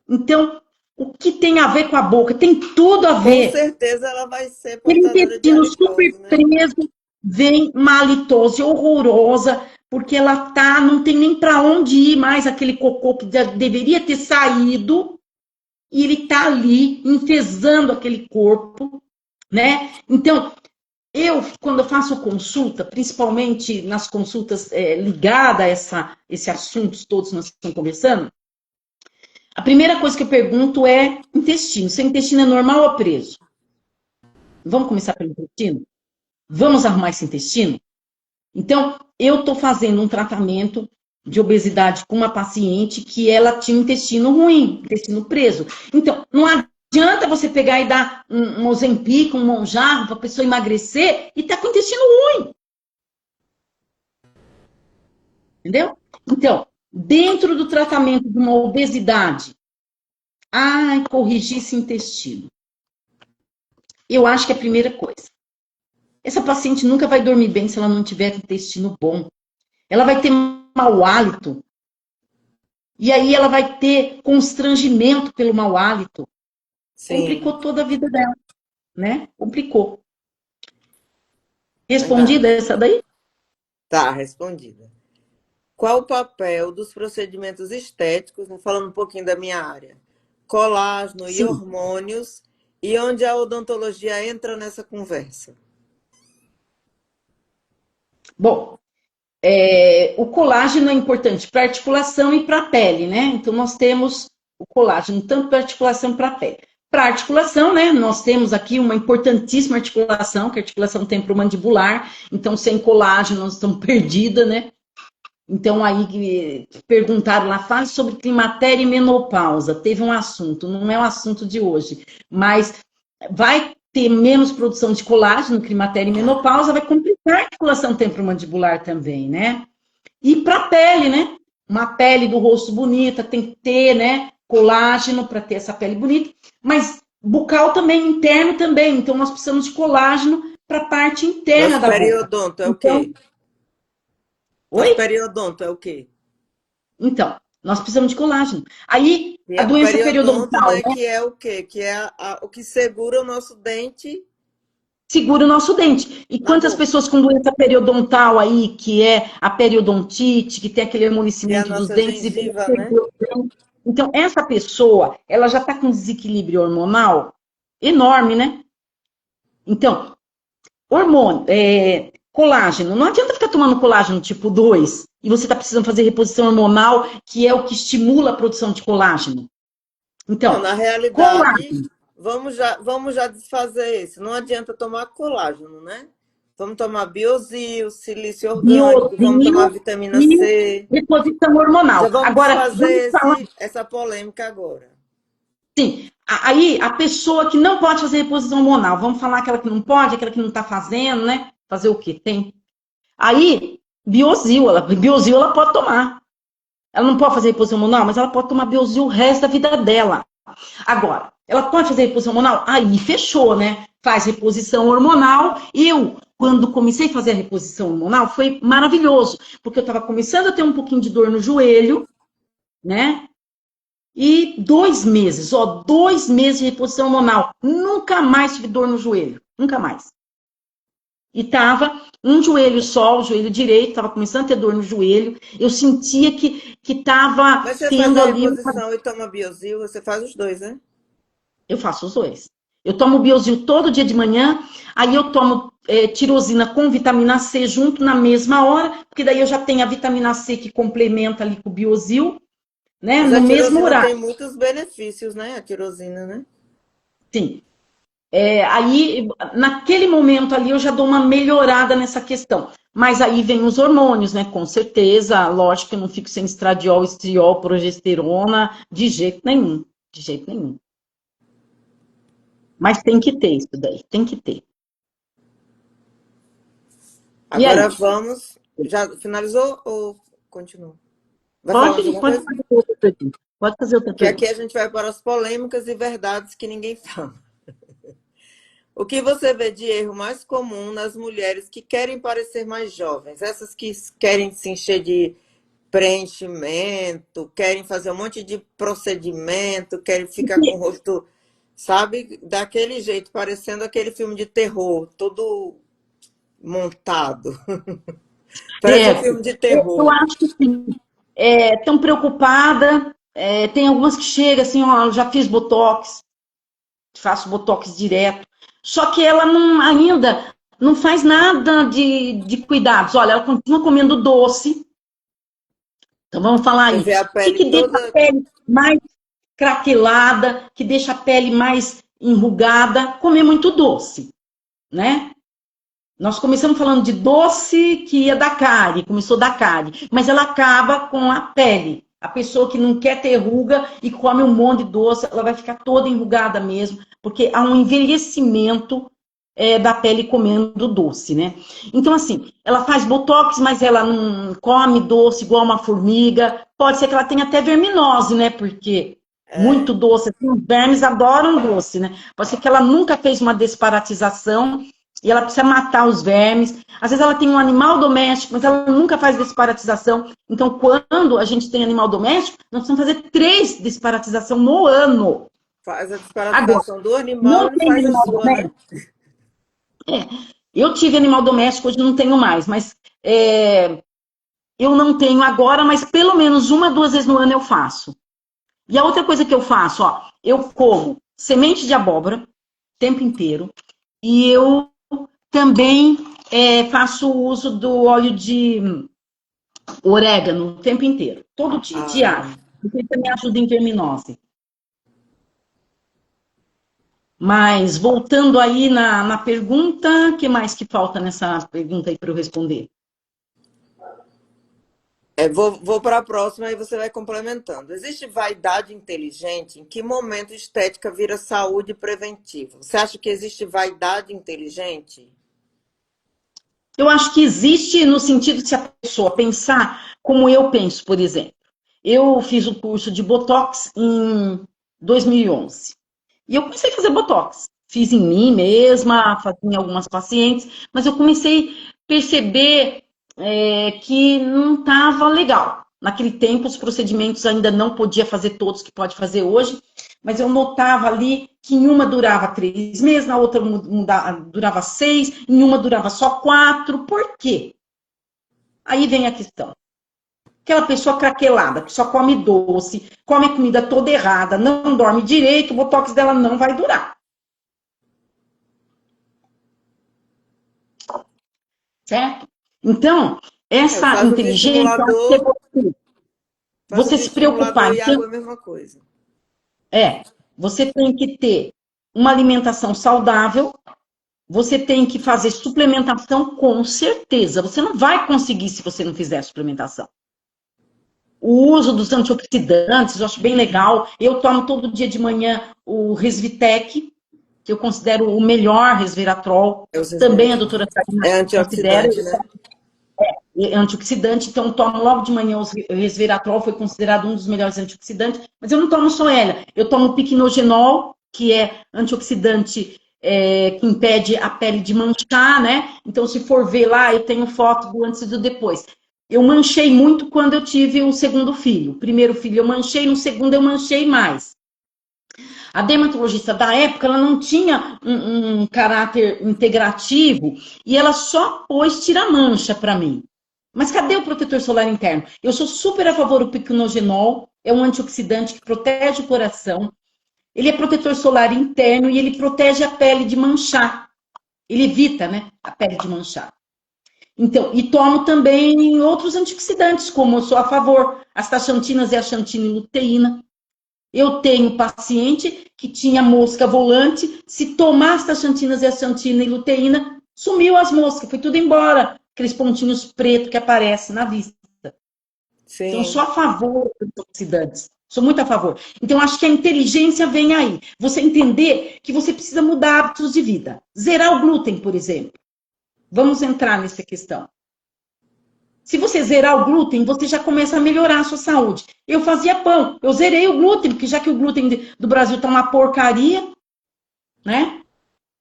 Então, o que tem a ver com a boca? Tem tudo a Com ver. certeza ela vai ser Aquele portadora de intestino super halitose, né? preso, vem uma halitose horrorosa, porque ela tá, não tem nem para onde ir mais aquele cocô que deveria ter saído, e ele tá ali enfesando aquele corpo, né? Então, quando eu faço consulta, principalmente nas consultas ligadas a esse assunto todos nós estamos conversando, A primeira coisa que eu pergunto é intestino. Seu intestino é normal ou preso? Vamos começar pelo intestino? Vamos arrumar esse intestino? Então, eu estou fazendo um tratamento de obesidade com uma paciente que ela tinha um intestino ruim, intestino preso. Então, não adianta você pegar e dar um Ozempic, um Monjarro para a pessoa emagrecer e tá com o intestino ruim. Entendeu? Então, dentro do tratamento de uma obesidade, corrigir esse intestino. Eu acho que é a primeira coisa. Essa paciente nunca vai dormir bem se ela não tiver intestino bom. Ela vai ter mau hálito. E aí ela vai ter constrangimento pelo mau hálito. Sim. Complicou toda a vida dela, né? Complicou. Respondida essa daí? Tá, respondida. Qual o papel dos procedimentos estéticos, falando um pouquinho da minha área, colágeno Sim. e hormônios, e onde a odontologia entra nessa conversa? Bom, o colágeno é importante para articulação e para a pele, né? Então, nós temos o colágeno tanto para articulação como para a pele. Para articulação, né? Nós temos aqui uma importantíssima articulação, que é a articulação temporomandibular. Então, sem colágeno, nós estamos perdidas, né? Então, aí perguntaram lá, fale sobre climatério e menopausa. Teve um assunto, não é o assunto de hoje, mas vai ter menos produção de colágeno, climatério e menopausa, vai complicar a articulação temporomandibular também, né? E para a pele, né? Uma pele do rosto bonita, tem que ter, né? Colágeno para ter essa pele bonita, mas bucal também, interno também. Então, nós precisamos de colágeno para a parte interna da boca. Periodonto é o quê? Oi? Periodonto é o quê? Então, nós precisamos de colágeno. Aí, E a doença periodontal, né? Que é o quê? Que é o que segura o nosso dente. Segura o nosso dente. E quantas pessoas com doença periodontal aí, que é a periodontite, que tem aquele amolecimento dos dentes gengiva, e perdeu o dente. Então, essa pessoa, ela já está com desequilíbrio hormonal enorme, né? Então, hormônio, colágeno. Não adianta ficar tomando colágeno tipo 2 e você está precisando fazer reposição hormonal, que é o que estimula a produção de colágeno. Então, não, na realidade, colágeno. Vamos já desfazer isso. Não adianta tomar colágeno, né? Vamos tomar biozil, silício orgânico, vamos tomar vitamina C. Reposição hormonal. Já vamos agora, fazer essa polêmica agora. Sim. Aí, a pessoa que não pode fazer reposição hormonal, vamos falar aquela que não pode, aquela que não está fazendo, né? Fazer o quê? Tem. Aí, biozil ela pode tomar. Ela não pode fazer reposição hormonal, mas ela pode tomar biozil o resto da vida dela. Agora, ela pode fazer reposição hormonal? Aí fechou, né? Faz reposição hormonal. Eu, quando comecei a fazer a reposição hormonal, foi maravilhoso, porque eu estava começando a ter um pouquinho de dor no joelho, né? E 2 meses, 2 meses de reposição hormonal. Nunca mais tive dor no joelho, nunca mais. E tava um joelho só, o joelho direito, tava começando a ter dor no joelho. Eu sentia que tava Mas você tendo faz a ali reposição e toma biozil, você faz os dois, né? Eu faço os dois. Eu tomo biozil todo dia de manhã, aí eu tomo tirosina com vitamina C junto na mesma hora, porque daí eu já tenho a vitamina C que complementa ali com o biozil, né? Mas no mesmo horário. Tem muitos benefícios, né? A tirosina, né? Sim. Aí, naquele momento ali, eu já dou uma melhorada nessa questão. Mas aí vem os hormônios, né? Com certeza, lógico que eu não fico sem estradiol, estriol, progesterona, de jeito nenhum. De jeito nenhum. Mas tem que ter isso daí, tem que ter. Agora vamos... Já finalizou ou continua? Pode fazer outra pergunta. Pode fazer outra pergunta. Que aqui a gente vai para as polêmicas e verdades que ninguém fala. O que você vê de erro mais comum nas mulheres que querem parecer mais jovens? Essas que querem se encher de preenchimento, querem fazer um monte de procedimento, querem ficar com o rosto, sabe, daquele jeito, parecendo aquele filme de terror, todo montado. Parece um filme de terror. Eu acho que sim. Tão preocupada. Tem algumas que chegam assim, ó, já fiz botox, faço botox direto. Só que ela ainda não faz nada de cuidados. Olha, ela continua comendo doce. Então vamos falar aí. A pele que deixa a pele mais craquelada, que deixa a pele mais enrugada, comer muito doce, né? Nós começamos falando de doce que ia da cárie, começou da cárie, mas ela acaba com a pele. A pessoa que não quer ter ruga e come um monte de doce, ela vai ficar toda enrugada mesmo, porque há um envelhecimento da pele comendo doce, né? Então, assim, ela faz botox, mas ela não come doce igual uma formiga. Pode ser que ela tenha até verminose, né? Porque É, muito doce, assim, os vermes adoram doce, né? Pode ser que ela nunca fez uma desparatização e ela precisa matar os vermes. Às vezes ela tem um animal doméstico, mas ela nunca faz desparatização. Então, quando a gente tem animal doméstico, nós precisamos fazer 3 desparatizações no ano. faz a Agora, desparasitação do animal não e não tem faz a animal sua, né? doméstico? Eu tive animal doméstico, hoje não tenho mais, mas eu não tenho agora, mas pelo menos 1, 2 vezes no ano eu faço. E a outra coisa que eu faço, ó, eu como semente de abóbora o tempo inteiro e eu também faço uso do óleo de orégano o tempo inteiro, todo dia, Ah, diário, porque ele também ajuda em verminose. Mas voltando aí na pergunta, o que mais que falta nessa pergunta aí para eu responder? vou para a próxima e você vai complementando. Existe vaidade inteligente? Em que momento estética vira saúde preventiva? Você acha que existe vaidade inteligente? Eu acho que existe no sentido de se a pessoa pensar como eu penso, por exemplo. Eu fiz o curso de Botox em 2011. E eu comecei a fazer Botox. Fiz em mim mesma, fazia em algumas pacientes, mas eu comecei a perceber que não estava legal. Naquele tempo, os procedimentos ainda não podia fazer todos que pode fazer hoje, mas eu notava ali que em uma durava 3 meses, na outra durava 6, em uma durava só 4. Por quê? Aí vem a questão. Aquela pessoa craquelada, que só come doce, come a comida toda errada, não dorme direito, o botox dela não vai durar. Certo? Então, essa Faz o inteligência bioestimulador, faz o você se preocupar. bioestimulador e Então, água é a mesma coisa. é, você tem que ter uma alimentação saudável, você tem que fazer suplementação com certeza. Você não vai conseguir se você não fizer suplementação. O uso dos antioxidantes, eu acho bem legal. Eu tomo todo dia de manhã o Resvitec, que eu considero o melhor resveratrol. É, os Também a doutora Karina é considera antioxidante, né? antioxidante, então eu tomo logo de manhã o resveratrol, foi considerado um dos melhores antioxidantes, mas eu não tomo só ela, eu tomo o piquenogenol, que é antioxidante que impede a pele de manchar, né? Então, se for ver lá, eu tenho foto do antes e do depois. Eu manchei muito quando eu tive o segundo filho. O primeiro filho eu manchei, no segundo eu manchei mais. A dermatologista da época, ela não tinha um caráter integrativo e ela só pôs tira-mancha para mim. Mas cadê o protetor solar interno? Eu sou super a favor do piquenogenol, é um antioxidante que protege o coração. Ele é protetor solar interno e ele protege a pele de manchar. Ele evita, né, a pele de manchar. Então, e tomo também outros antioxidantes, como eu sou a favor, as taxantinas e a xantina e luteína. Eu tenho paciente que tinha mosca volante, se tomar as taxantinas e a xantina e luteína, sumiu as moscas, foi tudo embora, aqueles pontinhos pretos que aparecem na vista. Então, sou Sim. a favor dos antioxidantes. Sou muito a favor. Então, acho que a inteligência vem aí. Você entender que você precisa mudar hábitos de vida. Zerar o glúten, por exemplo. Vamos entrar nessa questão. Se você zerar o glúten, você já começa a melhorar a sua saúde. Eu fazia pão, eu zerei o glúten, porque já que o glúten do Brasil tá uma porcaria, né?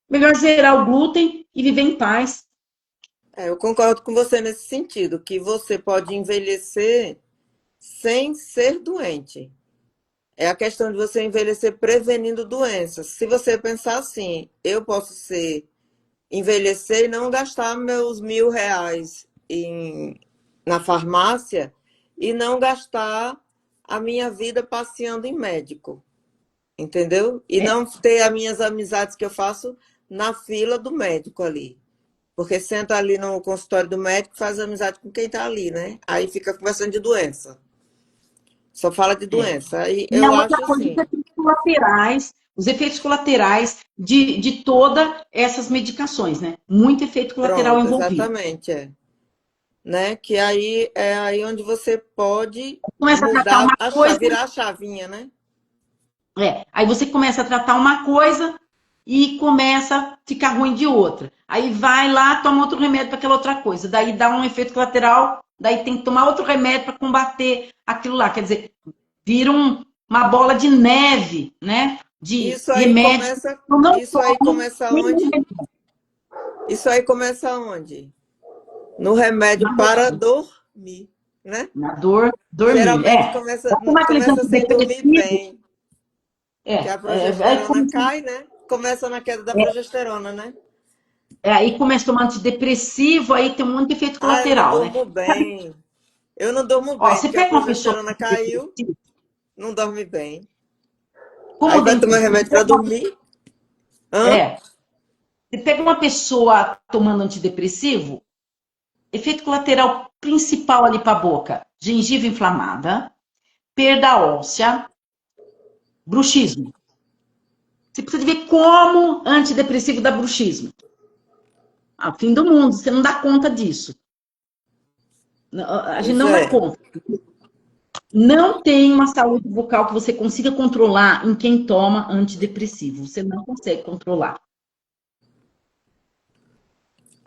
Melhor zerar o glúten e viver em paz. Eu concordo com você nesse sentido, que você pode envelhecer sem ser doente. É a questão de você envelhecer prevenindo doenças. Se você pensar assim, eu posso envelhecer e não gastar meus R$ 1.000 na farmácia e não gastar a minha vida passeando em médico, entendeu? E É, não ter as minhas amizades que eu faço na fila do médico ali. Porque senta ali no consultório do médico, faz amizade com quem tá ali, né? Aí fica conversando de doença. Só fala de É. doença. Aí E a eu outra acho coisa, assim, os efeitos colaterais de todas essas medicações, né? Muito efeito colateral pronto, envolvido. exatamente, né? Que aí é aí onde você pode Começa a tratar mudar uma a coisa, chave, virar a chavinha, né? aí você começa a tratar uma coisa e começa a ficar ruim de outra. Aí vai lá, toma outro remédio para aquela outra coisa. Daí dá um efeito colateral, daí tem que tomar outro remédio para combater aquilo lá. Quer dizer, vira uma bola de neve, né? De Isso aí remédio. começa, Eu não isso aí tomo começa nenhum onde? remédio. Isso aí começa onde? No remédio Na para dor, dormir, né? na dor, dormir. Geralmente É. começa, Como aqueles começa sem dormir antidepressivos, bem, que a é progesterona como cai, né? Começa na queda da é, progesterona, né? aí começa a tomar antidepressivo, aí tem um monte de efeito Ah, eu não colateral, né? durmo bem. Eu não durmo Ó, bem, você porque a pega uma pessoa progesterona com caiu, antidepressivo, não dorme bem. como Aí o vai tomar dentista, remédio para dormir. Hã? é, você pega uma pessoa tomando antidepressivo, efeito colateral principal ali para a boca, gengiva inflamada, perda óssea, bruxismo. Você precisa de ver como antidepressivo dá bruxismo. Ah, fim do mundo, você não dá conta disso. A gente Pois não dá é. conta. Não tem uma saúde bucal que você consiga controlar em quem toma antidepressivo. Você não consegue controlar.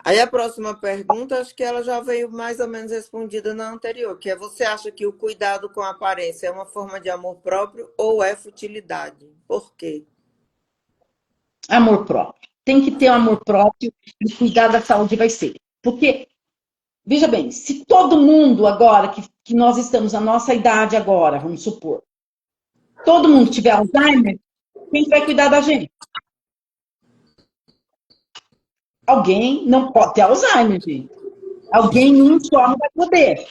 Aí a próxima pergunta, acho que ela já veio mais ou menos respondida na anterior, que é: você acha que o cuidado com a aparência é uma forma de amor próprio ou é futilidade? Por quê? Amor próprio. Tem que ter um amor próprio e cuidar da saúde vai ser. Porque, veja bem, se todo mundo agora, que nós estamos na nossa idade agora, vamos supor, todo mundo tiver Alzheimer, quem vai cuidar da gente? Alguém não pode ter Alzheimer, gente. Alguém um só não vai poder.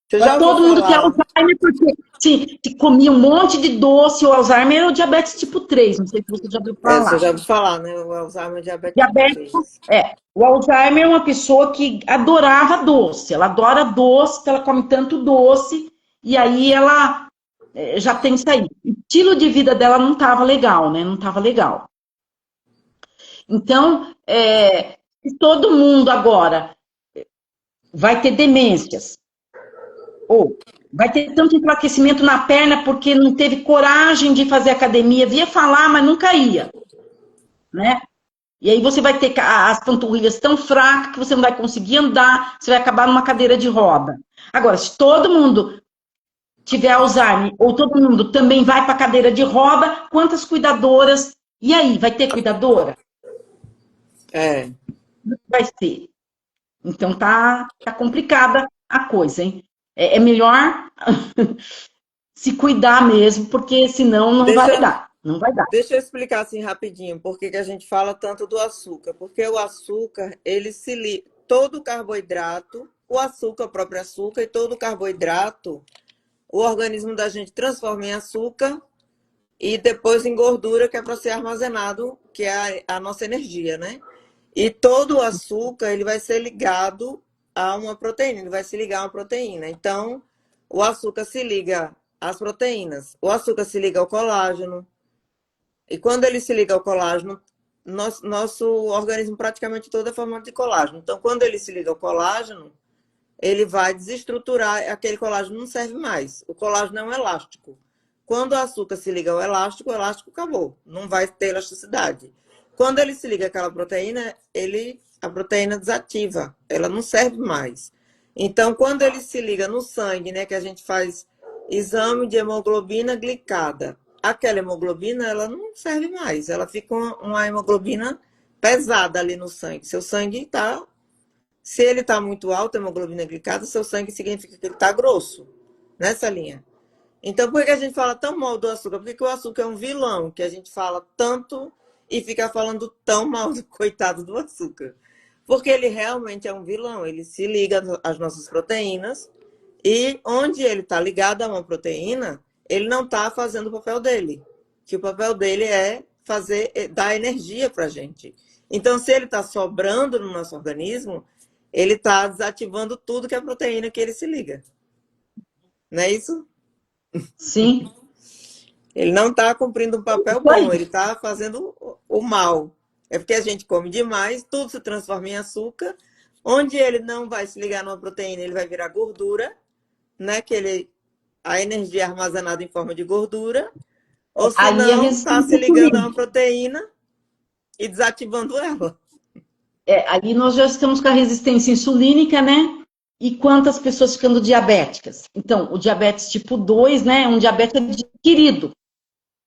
Você já Agora, ouviu todo mundo quer falar? Alzheimer porque se comia um monte de doce, o Alzheimer é o diabetes tipo 3. Não sei se você já ouviu Você falar. já ouviu falar, né? O Alzheimer e diabetes tipo Diabetes, 3. o Alzheimer é uma pessoa que adorava doce. Ela adora doce, ela come tanto doce, e aí ela já tem isso aí. O estilo de vida dela não estava legal, né? Não estava legal. Então, se todo mundo agora vai ter demências, ou vai ter tanto enfraquecimento na perna porque não teve coragem de fazer academia, via falar, mas nunca ia, né? E aí você vai ter as panturrilhas tão fracas que você não vai conseguir andar, você vai acabar numa cadeira de roda. Agora, se todo mundo tiver Alzheimer, ou todo mundo também vai para a cadeira de roda, quantas cuidadoras? E aí, vai ter cuidadora? É. Vai ser. Então tá complicada a coisa, hein? É melhor se cuidar mesmo, porque senão não vai Deixa, dar. Não vai dar. deixa eu explicar assim rapidinho por que que a gente fala tanto do açúcar. Porque o açúcar, ele se liga. Todo carboidrato, o açúcar, o próprio açúcar e todo carboidrato, o organismo da gente transforma em açúcar e depois em gordura, que é para ser armazenado, que é a nossa energia, né? E todo o açúcar, ele vai ser ligado a uma proteína, ele vai se ligar a uma proteína. Então, o açúcar se liga às proteínas, o açúcar se liga ao colágeno, e quando ele se liga ao colágeno, nosso organismo praticamente todo é formado de colágeno. Então, quando ele se liga ao colágeno, ele vai desestruturar, aquele colágeno não serve mais. O colágeno é um elástico. Quando o açúcar se liga ao elástico, o elástico acabou, não vai ter elasticidade. Quando ele se liga àquela proteína, a proteína desativa, ela não serve mais. Então, quando ele se liga no sangue, né, que a gente faz exame de hemoglobina glicada, aquela hemoglobina, ela não serve mais, ela fica uma hemoglobina pesada ali no sangue. Seu sangue está, se ele está muito alto, a hemoglobina glicada, seu sangue significa que ele está grosso, nessa linha. Então, por que a gente fala tão mal do açúcar? Porque que o açúcar é um vilão, que a gente fala tanto e fica falando tão mal do coitado do açúcar. Porque ele realmente é um vilão, ele se liga às nossas proteínas e onde ele está ligado a uma proteína, ele não está fazendo o papel dele. Que o papel dele é dar energia para a gente. Então, se ele está sobrando no nosso organismo, ele está desativando tudo que é proteína que ele se liga. Não é isso? Sim, Ele não está cumprindo um papel isso aí. bom, ele está fazendo o mal. É porque a gente come demais, tudo se transforma em açúcar. Onde ele não vai se ligar numa proteína, ele vai virar gordura, né? A energia é armazenada em forma de gordura. Ou se Aí é não, está se resistência ligando a insulínica. uma proteína e desativando ela. Ali nós já estamos com a resistência insulínica, né? E quantas pessoas ficando diabéticas? Então, o diabetes tipo 2, né, é um diabetes adquirido.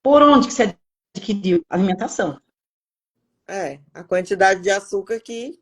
Por onde que se adquiriu? Alimentação. A quantidade de açúcar que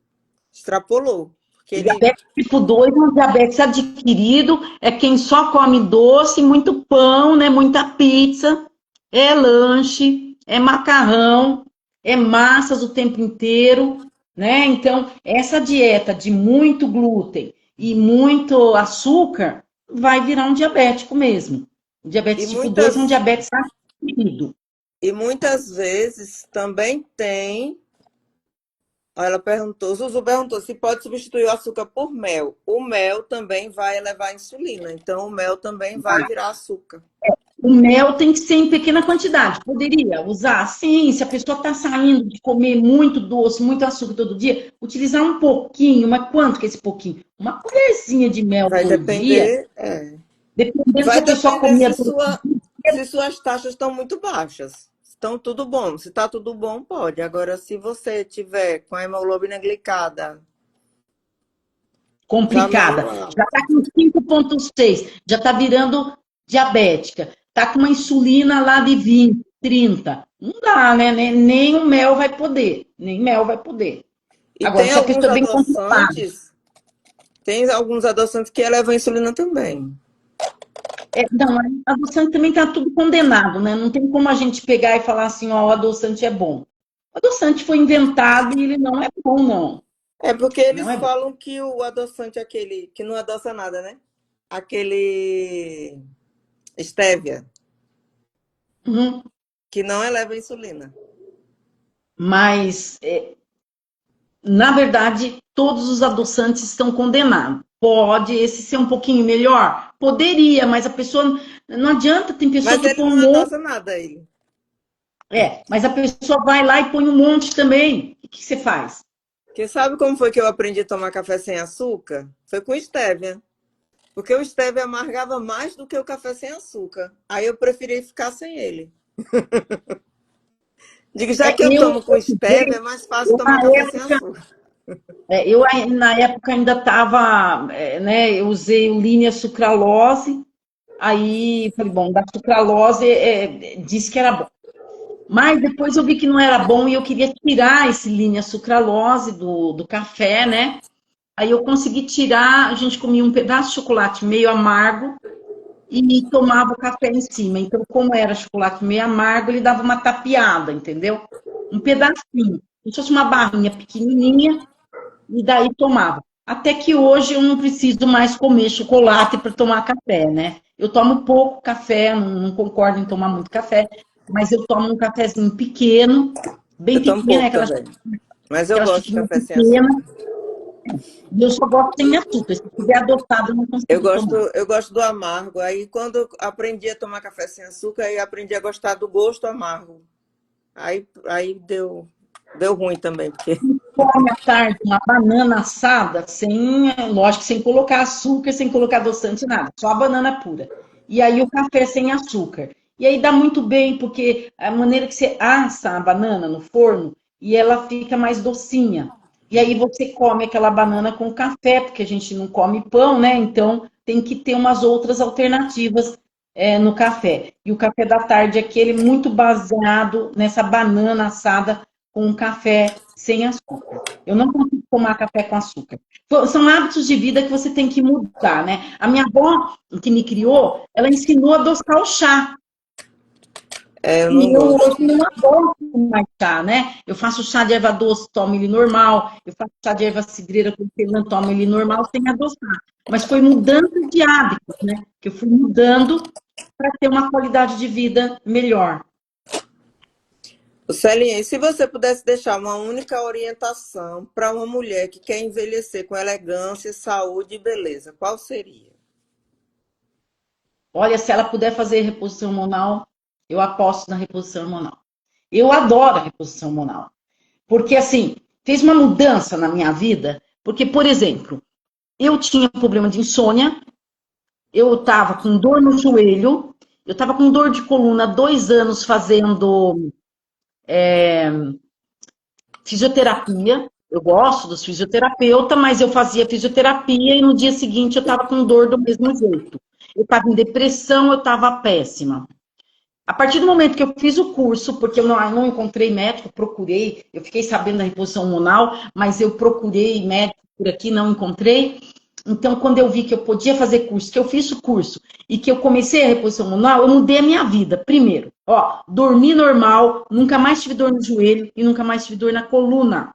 extrapolou. Porque O ele diabetes tipo 2 é um diabetes adquirido, é quem só come doce, muito pão, né, muita pizza, é lanche, é macarrão, é massas o tempo inteiro, né? Então, essa dieta de muito glúten e muito açúcar vai virar um diabético mesmo. O e diabetes tipo 2 é um muitas diabetes adquirido. e muitas vezes também tem. Ela perguntou, Zuzu perguntou se pode substituir o açúcar por mel. O mel também vai elevar a insulina, então o mel também vai virar açúcar. O mel tem que ser em pequena quantidade. Poderia usar, sim, se a pessoa está saindo de comer muito doce, muito açúcar todo dia, utilizar um pouquinho, mas quanto que é esse pouquinho? Uma colherzinha de mel Vai por dia, depender, dependendo se vai a pessoa depender comia todo dia. se suas taxas estão muito baixas. Estão tudo bom. Se está tudo bom, pode. Agora, se você tiver com a hemoglobina glicada já Complicada. meio Já está alta, com 5,6, já está virando diabética. Está com uma insulina lá de 20, 30. Não dá, né? Nem o mel vai poder. Nem mel vai poder. e Agora, se a pessoa é bem controlada, tem alguns adoçantes que elevam a insulina também. não, a adoçante também está tudo condenado, né? Não tem como a gente pegar e falar assim, ó, o adoçante é bom. O adoçante foi inventado e ele não é bom, não. É porque Não eles é bom. falam que o adoçante é aquele que não adoça nada, né? Aquele stevia, Uhum. que não eleva a insulina. Mas, na verdade, todos os adoçantes estão condenados. Pode esse ser um pouquinho melhor? Poderia, mas a pessoa. Não adianta, tem pessoa Mas que ele põe não um monte. adoça nada, ele. Mas a pessoa vai lá e põe um monte também. O que você faz? Porque sabe como foi que eu aprendi a tomar café sem açúcar? Foi com stevia. Porque o stevia amargava mais do que o café sem açúcar. Aí eu preferi ficar sem ele. Digo, já que eu Eu, tomo com stevia, é mais fácil tomar na café sem época, açúcar. na época ainda estava, né? Eu usei o linha sucralose, aí falei, bom, da sucralose disse que era bom. Mas depois eu vi que não era bom e eu queria tirar esse linha sucralose do café, né? Aí eu consegui tirar, a gente comia um pedaço de chocolate meio amargo e tomava o café em cima. Então, como era chocolate meio amargo, ele dava uma tapeada, entendeu? Um pedacinho, como se fosse uma barrinha pequenininha, e daí tomava. Até que hoje eu não preciso mais comer chocolate para tomar café, né? Eu tomo pouco café, não concordo em tomar muito café, mas eu tomo um cafezinho pequeno, bem Eu tomo pequeno, pouco aquela, também. Mas eu aquela gosto de xícara café sem pequena, açúcar. e eu só gosto sem açúcar. Se tiver adoçado, eu não consigo tomar. Eu gosto do amargo. Aí quando eu aprendi a tomar café sem açúcar, aí aprendi a gostar do gosto amargo. Aí deu ruim também, porque Come à tarde uma banana assada, lógico, sem colocar açúcar, sem colocar adoçante, nada, só a banana pura. E aí o café sem açúcar. E aí dá muito bem, porque a maneira que você assa a banana no forno, e ela fica mais docinha. E aí você come aquela banana com café, porque a gente não come pão, né? Então tem que ter umas outras alternativas no café. E o café da tarde é aquele muito baseado nessa banana assada com um café sem açúcar. Eu não consigo tomar café com açúcar. São hábitos de vida que você tem que mudar, né? A minha avó, que me criou, ela ensinou a adoçar o chá. eu não E eu hoje gosto. não adoço mais chá, né? Eu faço chá de erva doce, tomo ele normal. Eu faço chá de erva cidreira com hortelã, tomo ele normal, sem adoçar. Mas foi mudança de hábitos, né? Que eu fui mudando para ter uma qualidade de vida melhor. Celinha, e se você pudesse deixar uma única orientação para uma mulher que quer envelhecer com elegância, saúde e beleza, qual seria? Olha, se ela puder fazer reposição hormonal, eu aposto na reposição hormonal. Eu adoro a reposição hormonal. Porque, assim, fez uma mudança na minha vida. Porque, por exemplo, eu tinha problema de insônia, eu estava com dor no joelho, eu estava com dor de coluna há 2 anos fazendo fisioterapia. Eu gosto dos fisioterapeutas, mas eu fazia fisioterapia e no dia seguinte eu estava com dor do mesmo jeito. Eu estava em depressão, eu estava péssima. A partir do momento que eu fiz o curso, porque eu não encontrei médico, procurei, eu fiquei sabendo da reposição hormonal, mas eu procurei médico por aqui, não encontrei. Então, quando eu vi que eu podia fazer curso, que eu fiz o curso e que eu comecei a reposição hormonal, eu mudei a minha vida. Primeiro, ó, dormi normal, nunca mais tive dor no joelho e nunca mais tive dor na coluna.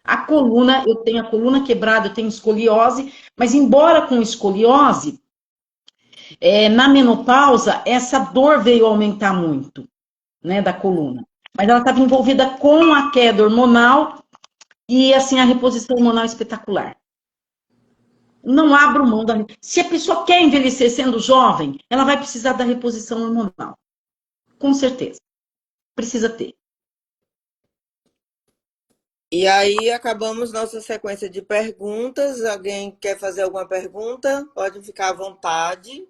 A coluna, eu tenho a coluna quebrada, eu tenho escoliose, mas embora com escoliose, na menopausa, essa dor veio aumentar muito, né, da coluna. Mas ela estava envolvida com a queda hormonal e, assim, a reposição hormonal espetacular. Não abro mão da... Se a pessoa quer envelhecer sendo jovem, ela vai precisar da reposição hormonal. Com certeza. Precisa ter. E aí acabamos nossa sequência de perguntas. Alguém quer fazer alguma pergunta? Pode ficar à vontade.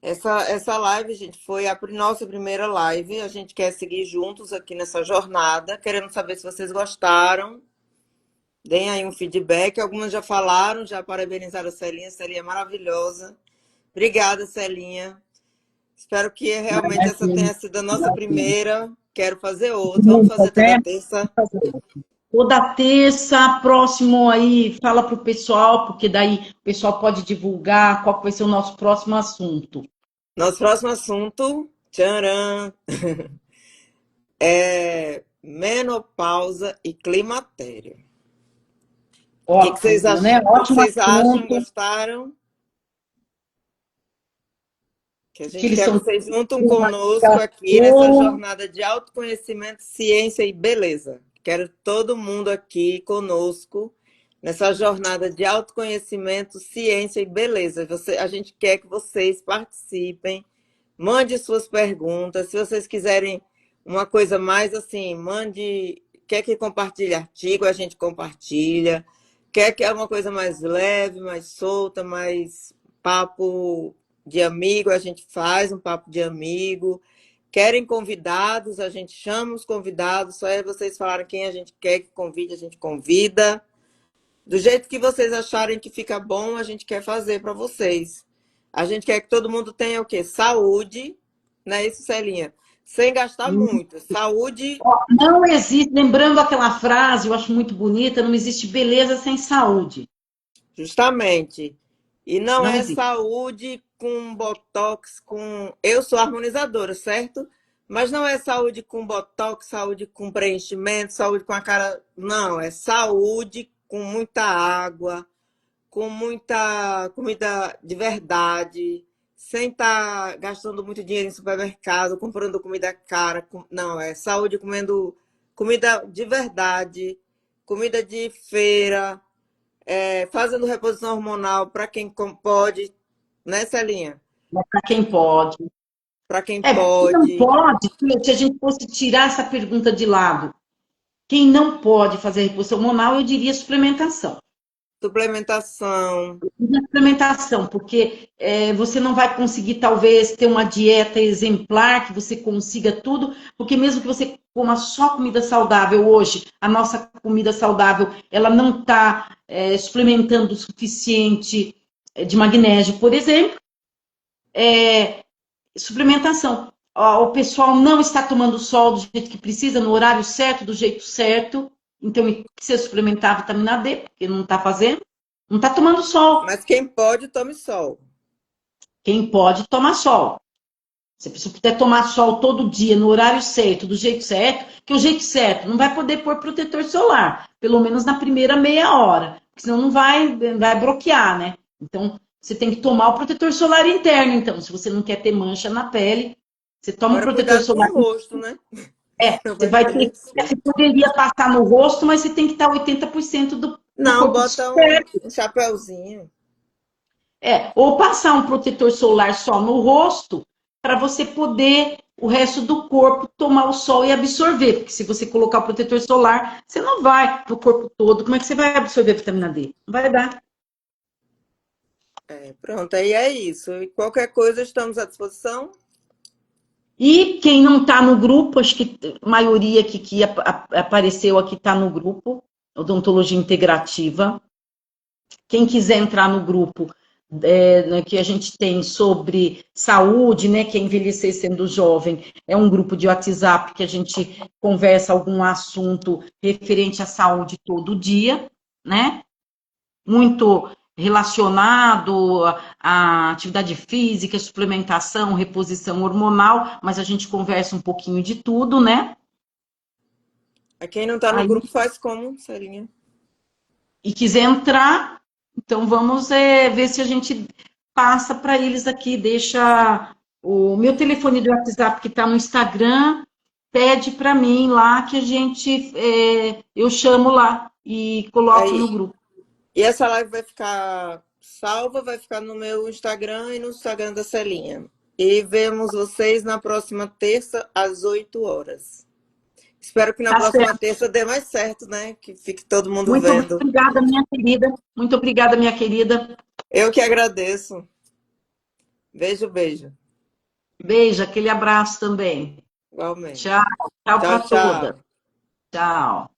Essa live, gente, foi a nossa primeira live. A gente quer seguir juntos aqui nessa jornada. Queremos saber se vocês gostaram. Deem aí um feedback. Algumas já falaram, já parabenizaram a Celinha. Celinha é maravilhosa. Obrigada, Celinha. Espero que realmente essa tenha sido a nossa primeira. Quero fazer outra. Vamos fazer toda terça. Toda terça, próximo aí, fala para o pessoal, porque daí o pessoal pode divulgar qual vai ser o nosso próximo assunto. Nosso próximo assunto, tcharam, é menopausa e climatério. O que vocês Ótimo, né? acham? O que Ótimo vocês acham? assunto. Gostaram? Que a Que gente eles quer são vocês juntam uma conosco aqui nessa jornada de autoconhecimento, ciência e beleza. Quero todo mundo aqui conosco nessa jornada de autoconhecimento, ciência e beleza. A gente quer que vocês participem, mande suas perguntas. Se vocês quiserem uma coisa mais assim, mande. Quer que compartilhe artigo, a gente compartilha. Quer que é uma coisa mais leve, mais solta, mais papo de amigo, a gente faz um papo de amigo. Querem convidados, a gente chama os convidados, só é vocês falarem quem a gente quer que convide, a gente convida. Do jeito que vocês acharem que fica bom, a gente quer fazer para vocês. A gente quer que todo mundo tenha o quê? Saúde, não é isso, Celinha? Sem gastar muito. Saúde. Não existe, lembrando aquela frase, eu acho muito bonita, não existe beleza sem saúde. Justamente. E não Não é existe. saúde com botox, com. Eu sou harmonizadora, certo? Mas não é saúde com botox, saúde com preenchimento, saúde com a cara. Não, é saúde com muita água, com muita comida de verdade, sem estar gastando muito dinheiro em supermercado, comprando comida cara. Não, é saúde comendo comida de verdade, comida de feira, fazendo reposição hormonal para quem pode, né, Celinha? Para quem pode. Para quem Quem não pode. pode, se a gente fosse tirar essa pergunta de lado, quem não pode fazer reposição hormonal, eu diria suplementação. Suplementação. Suplementação, porque você não vai conseguir, talvez, ter uma dieta exemplar, que você consiga tudo, porque mesmo que você coma só comida saudável hoje, a nossa comida saudável, ela não está suplementando o suficiente de magnésio, por exemplo. Suplementação. O pessoal não está tomando sol do jeito que precisa, no horário certo, do jeito certo, então precisa suplementar a vitamina D, porque não está fazendo. Não está tomando sol. Mas quem pode, tome sol. Quem pode, toma sol. Se a pessoa puder tomar sol todo dia, no horário certo, do jeito certo, que o jeito certo não vai poder pôr protetor solar, pelo menos na primeira meia hora, porque senão não vai bloquear, né? Então, você tem que tomar o protetor solar interno, então, se você não quer ter mancha na pele, você toma o Agora, protetor cuidado com solar. o rosto, né? Não Você vai vai ficar ter, muito você sujo. poderia passar no rosto, mas você tem que estar 80% do Não, corpo bota descoberto. um chapéuzinho. Ou passar um protetor solar só no rosto, para você poder, o resto do corpo, tomar o sol e absorver. Porque se você colocar o protetor solar, você não vai para o corpo todo. Como é que você vai absorver a vitamina D? Não vai dar. Pronto, aí é isso. E qualquer coisa, estamos à disposição. E quem não está no grupo, acho que a maioria que apareceu aqui está no grupo, Odontologia Integrativa. Quem quiser entrar no grupo né, que a gente tem sobre saúde, né, que é envelhecer sendo jovem, é um grupo de WhatsApp que a gente conversa algum assunto referente à saúde todo dia, né? Muito relacionado à atividade física, suplementação, reposição hormonal, mas a gente conversa um pouquinho de tudo, né? Quem não está no Aí, grupo faz como, Sarinha? e quiser entrar, então vamos ver se a gente passa para eles aqui, deixa o meu telefone do WhatsApp que está no Instagram, pede para mim lá que a gente, eu chamo lá e coloco no Aí, grupo. e essa live vai ficar salva, vai ficar no meu Instagram e no Instagram da Celinha. E vemos vocês na próxima terça, às 8 horas. Espero que na Tá próxima certo. terça dê mais certo, né? Que fique todo mundo Muito vendo. obrigada, minha querida. Muito obrigada, minha querida. Eu que agradeço. Beijo, beijo. Beijo, aquele abraço também. Igualmente. Tchau, tchau Tchau, para todas. tchau. Tchau.